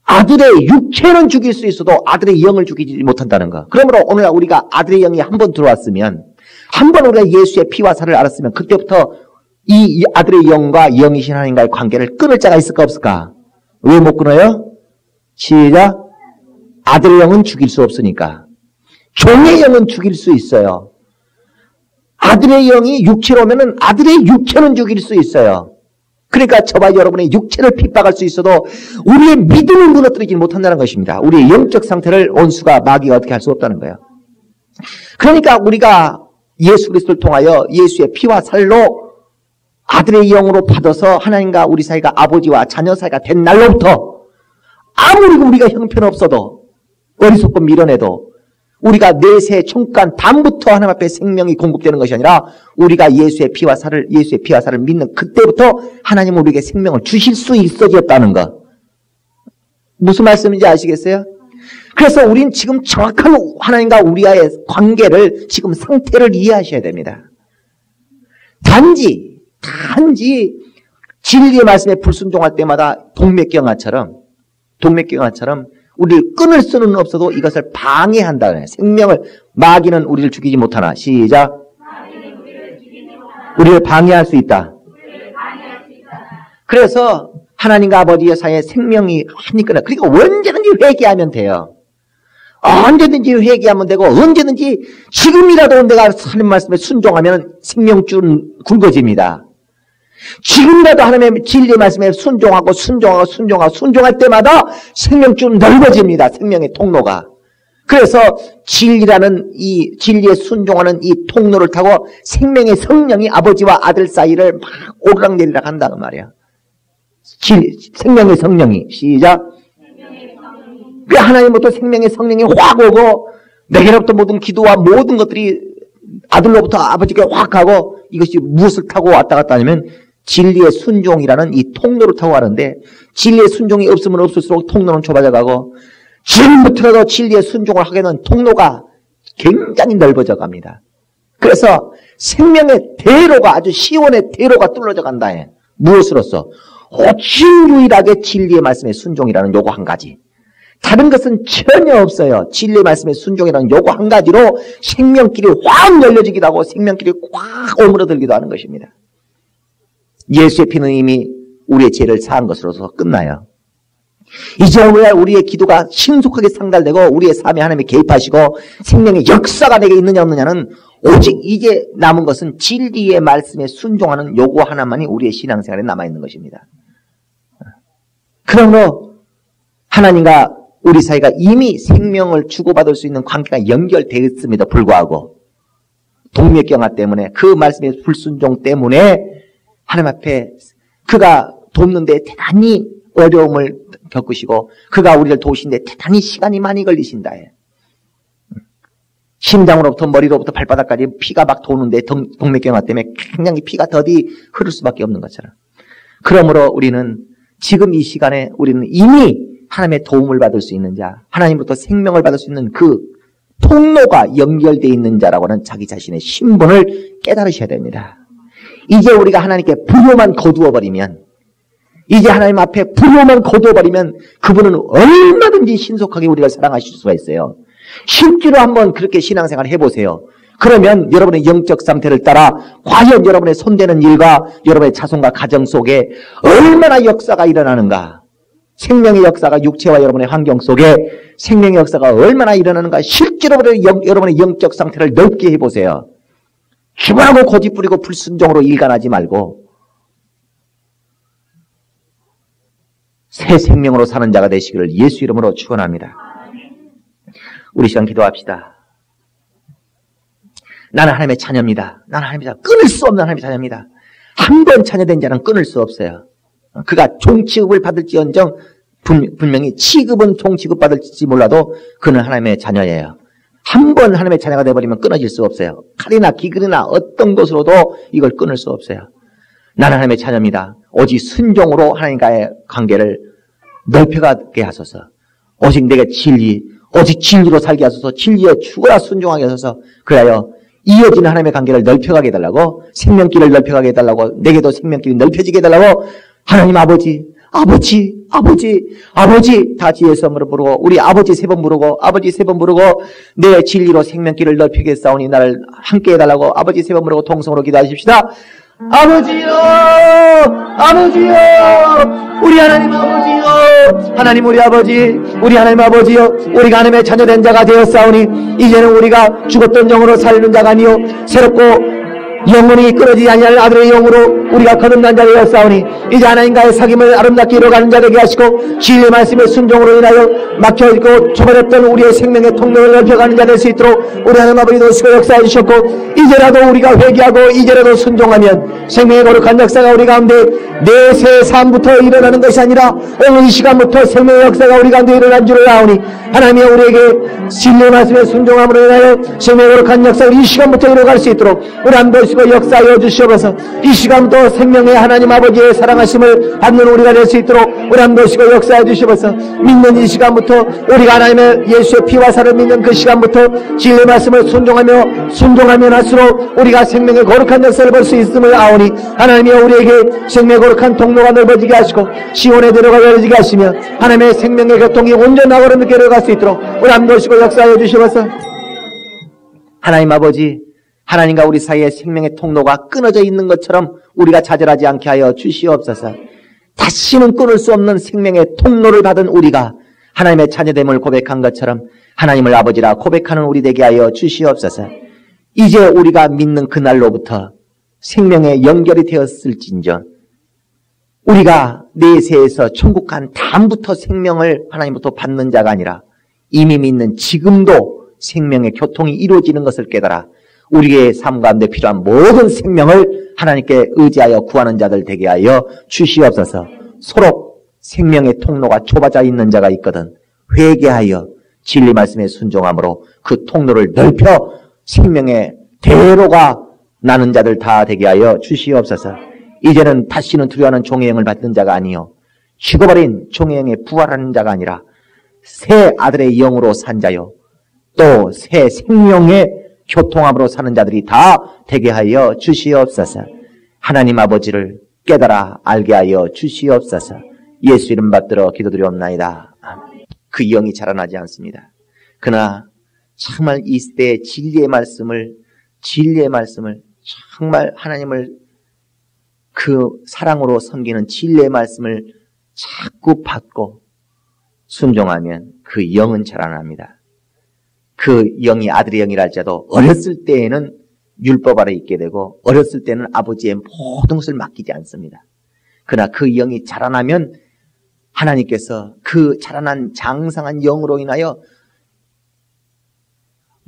아들의 육체는 죽일 수 있어도 아들의 영을 죽이지 못한다는 거. 그러므로 오늘 우리가 아들의 영이 한 번 들어왔으면, 한 번 우리가 예수의 피와 살을 알았으면 그때부터 이 아들의 영과 영이신 하나님과의 관계를 끊을 자가 있을까 없을까? 왜 못 끊어요? 시작. 아들의 영은 죽일 수 없으니까. 종의 영은 죽일 수 있어요. 아들의 영이 육체로 오면은 아들의 육체는 죽일 수 있어요. 그러니까 저와 여러분의 육체를 핍박할 수 있어도 우리의 믿음을 무너뜨리지 못한다는 것입니다. 우리의 영적 상태를 원수가 마귀가 어떻게 할 수 없다는 거예요. 그러니까 우리가 예수 그리스도를 통하여 예수의 피와 살로 아들의 영으로 받아서 하나님과 우리 사이가 아버지와 자녀 사이가 된 날로부터 아무리 우리가 형편없어도 어리석고 미련해도 우리가 내세 천국간 다음부터 하나님 앞에 생명이 공급되는 것이 아니라 우리가 예수의 피와 살을 믿는 그때부터 하나님은 우리에게 생명을 주실 수 있어졌다는 것. 무슨 말씀인지 아시겠어요? 그래서 우린 지금 정확한 하나님과 우리와의 관계를 지금 상태를 이해하셔야 됩니다. 단지 단지 진리의 말씀에 불순종할 때마다 동맥경화처럼 우리를 끊을 수는 없어도 이것을 방해한다. 생명을, 마귀는 우리를 죽이지 못하나. 시작. 우리를 방해할 수 있다. 그래서 하나님과 아버지의 사이에 생명이 한이 끊어. 그러니까 언제든지 회개하면 돼요. 언제든지 회개하면 되고, 언제든지 지금이라도 내가 하나님 말씀에 순종하면 생명줄은 굵어집니다. 지금이라도 하나님의 진리의 말씀에 순종할 때마다 생명줄은 넓어집니다. 생명의 통로가. 그래서 진리라는 이 진리에 순종하는 이 통로를 타고 생명의 성령이 아버지와 아들 사이를 막 오르락내리락 한다는 말이야. 생명의 성령이. 시작. 그 하나님부터 생명의 성령이 확 오고 내게로부터 모든 기도와 모든 것들이 아들로부터 아버지께 확 가고 이것이 무엇을 타고 왔다 갔다 하냐면 진리의 순종이라는 이 통로를 타고 가는데 진리의 순종이 없으면 없을수록 통로는 좁아져 가고 지금부터라도 진리의 순종을 하게 되는 통로가 굉장히 넓어져 갑니다. 그래서 생명의 대로가 아주 시온의 대로가 뚫어져 간다. 무엇으로써? 오직 유일하게 진리의 말씀에 순종이라는 요거 한 가지. 다른 것은 전혀 없어요. 진리의 말씀에 순종이라는 요거 한 가지로 생명길이 확 열려지기도 하고 생명길이 확 오므러들기도 하는 것입니다. 예수의 피는 이미 우리의 죄를 사한 것으로서 끝나요. 이제 우리의 기도가 신속하게 상달되고 우리의 삶에 하나님이 개입하시고 생명의 역사가 내게 있느냐 없느냐는 오직 이제 남은 것은 진리의 말씀에 순종하는 요거 하나만이 우리의 신앙생활에 남아있는 것입니다. 그러므로 하나님과 우리 사이가 이미 생명을 주고받을 수 있는 관계가 연결되어 있음에도 불구하고 동맥경화 때문에 그 말씀의 불순종 때문에 하나님 앞에 그가 돕는데 대단히 어려움을 겪으시고 그가 우리를 도우시는데 대단히 시간이 많이 걸리신다. 심장으로부터 머리로부터 발바닥까지 피가 막 도는데 동맥경화 때문에 굉장히 피가 더디 흐를 수밖에 없는 것처럼. 그러므로 우리는 지금 이 시간에 우리는 이미 하나님의 도움을 받을 수 있는 자, 하나님부터 생명을 받을 수 있는 그 통로가 연결되어 있는 자라고는 자기 자신의 신분을 깨달으셔야 됩니다. 이제 우리가 하나님께 불효만 거두어버리면 이제 하나님 앞에 불효만 거두어버리면 그분은 얼마든지 신속하게 우리를 사랑하실 수가 있어요. 실제로 한번 그렇게 신앙생활을 해보세요. 그러면 여러분의 영적 상태를 따라 과연 여러분의 손대는 일과 여러분의 자손과 가정 속에 얼마나 역사가 일어나는가, 생명의 역사가 육체와 여러분의 환경 속에 생명의 역사가 얼마나 일어나는가 실제로 여러분의 영적 상태를 넓게 해보세요. 기만하고 고집 부리고 불순종으로 일관하지 말고 새 생명으로 사는 자가 되시기를 예수 이름으로 축원합니다. 우리 시간 기도합시다. 나는 하나님의 자녀입니다. 나는 하나님의 자녀, 끊을 수 없는 하나님의 자녀입니다. 한 번 자녀된 자는 끊을 수 없어요. 그가 종취급을 받을지언정 분명히 취급은 종취급 받을지 몰라도 그는 하나님의 자녀예요. 한 번 하나님의 자녀가 되어버리면 끊어질 수 없어요. 칼이나 기근이나 어떤 것으로도 이걸 끊을 수 없어요. 나는 하나님의 자녀입니다. 오직 순종으로 하나님과의 관계를 넓혀가게 하소서. 오직 내게 오직 진리로 살게 하소서. 진리에 죽어라 순종하게 하소서. 그래야 이어지는 하나님의 관계를 넓혀가게 해달라고, 생명길을 넓혀가게 해달라고, 내게도 생명길이 넓혀지게 해달라고 하나님 아버지 다 지혜서 부르고 우리 아버지 세 번 부르고 내 진리로 생명길을 넓히게 싸우니 나를 함께 해달라고 아버지 세 번 부르고 통성으로 기도하십시다. 아버지요 우리 하나님 아버지요, 하나님 우리 아버지, 우리 하나님 아버지요, 우리가 하나님의 자녀된 자가 되었사오니 이제는 우리가 죽었던 영으로 살리는 자가 아니요 새롭고 영혼이 끊어지지 아니할 아들의 영으로 우리가 거듭난 자 되었사오니 이제 하나님과의 사귐을 아름답게 이루어가는 자 되게 하시고 진리의 말씀의 순종으로 인하여 막혀있고 좁아졌던 우리의 생명의 통로를 넓혀가는 자 될 수 있도록 우리 하나님 아버지 도우시고 역사해 주셨고 이제라도 우리가 회개하고 이제라도 순종하면 생명의 거룩한 역사가 우리 가운데 내세 삶부터 일어나는 것이 아니라 오늘 이 시간부터 생명의 역사가 우리 가운데 일어난 줄을 아오니 하나님이 우리에게 진리의 말씀에 순종함으로 인하여 생명의 거룩한 역사가 이 시간부터 이루어갈 수 있도록 우리 한 번씩 오시고 역사하여 주시옵소서. 이 시간부터 생명의 하나님 아버지의 사랑하심을 받는 우리가 될 수 있도록 우리 오시고 역사해 주시옵소서. 믿는 이 시간부터 우리가 하나님의 예수의 피와 살을 믿는 그 시간부터 진리의 말씀을 순종하면 할수록 우리가 생명의 거룩한 역사를 볼 수 있음을 아오니 하나님이 우리에게 생명의 거룩한 통로가 넓어지게 하시고 시온에 데려가 열어지게 하시며 하나님의 생명의 교통이 온전하고 어렵게 데려갈 수 있도록 우리 오시고 역사해 주시옵소서. 하나님 아버지, 하나님과 우리 사이에 생명의 통로가 끊어져 있는 것처럼 우리가 좌절하지 않게 하여 주시옵소서. 다시는 끊을 수 없는 생명의 통로를 받은 우리가 하나님의 자녀됨을 고백한 것처럼 하나님을 아버지라 고백하는 우리 되게 하여 주시옵소서. 이제 우리가 믿는 그날로부터 생명의 연결이 되었을진저 우리가 내세에서 천국 간 다음부터 생명을 하나님부터 받는 자가 아니라 이미 믿는 지금도 생명의 교통이 이루어지는 것을 깨달아 우리의 삶 가운데 필요한 모든 생명을 하나님께 의지하여 구하는 자들 되게 하여 주시옵소서. 서로 생명의 통로가 좁아져 있는 자가 있거든 회개하여 진리 말씀에 순종함으로 그 통로를 넓혀 생명의 대로가 나는 자들 다 되게 하여 주시옵소서. 이제는 다시는 두려워하는 종의 영을 받는 자가 아니요 죽어버린 종의 영에 부활하는 자가 아니라 새 아들의 영으로 산 자요 또 새 생명의 교통함으로 사는 자들이 다 되게 하여 주시옵소서. 하나님 아버지를 깨달아 알게 하여 주시옵소서. 예수 이름 받들어 기도드리옵나이다. 그 영이 자라나지 않습니다. 그러나 정말 이 시대의 진리의 말씀을 정말 하나님을 그 사랑으로 섬기는 진리의 말씀을 자꾸 받고 순종하면 그 영은 자라납니다. 그 영이 아들의 영이라 할지라도 어렸을 때에는 율법 아래 있게 되고 어렸을 때는 아버지의 모든 것을 맡기지 않습니다. 그러나 그 영이 자라나면 하나님께서 그 자라난 장성한 영으로 인하여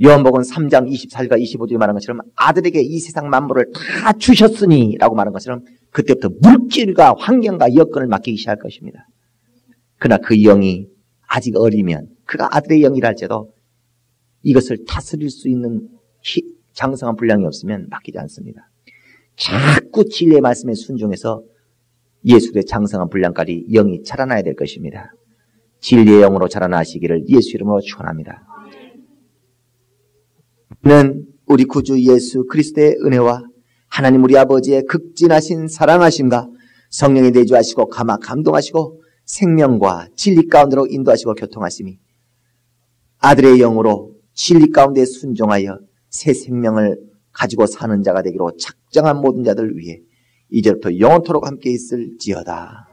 요한복음 3장 24절과 25절에 말한 것처럼 아들에게 이 세상 만물을 다 주셨으니 라고 말한 것처럼 그때부터 물질과 환경과 여건을 맡기기 시작할 것입니다. 그러나 그 영이 아직 어리면 그가 아들의 영이라 할지라도 이것을 다스릴 수 있는 장성한 분량이 없으면 맡기지 않습니다. 자꾸 진리의 말씀에 순종해서 예수의 장성한 분량까지 영이 자라나야 될 것입니다. 진리의 영으로 자라나시기를 예수 이름으로 축원합니다. 는 우리 구주 예수 그리스도의 은혜와 하나님 우리 아버지의 극진하신 사랑하심과 성령이 내주하시고 감동하시고 생명과 진리 가운데로 인도하시고 교통하심이 아들의 영으로 진리 가운데 순종하여 새 생명을 가지고 사는 자가 되기로 작정한 모든 자들을 위해 이제부터 영원토록 함께 있을지어다.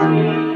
Amen.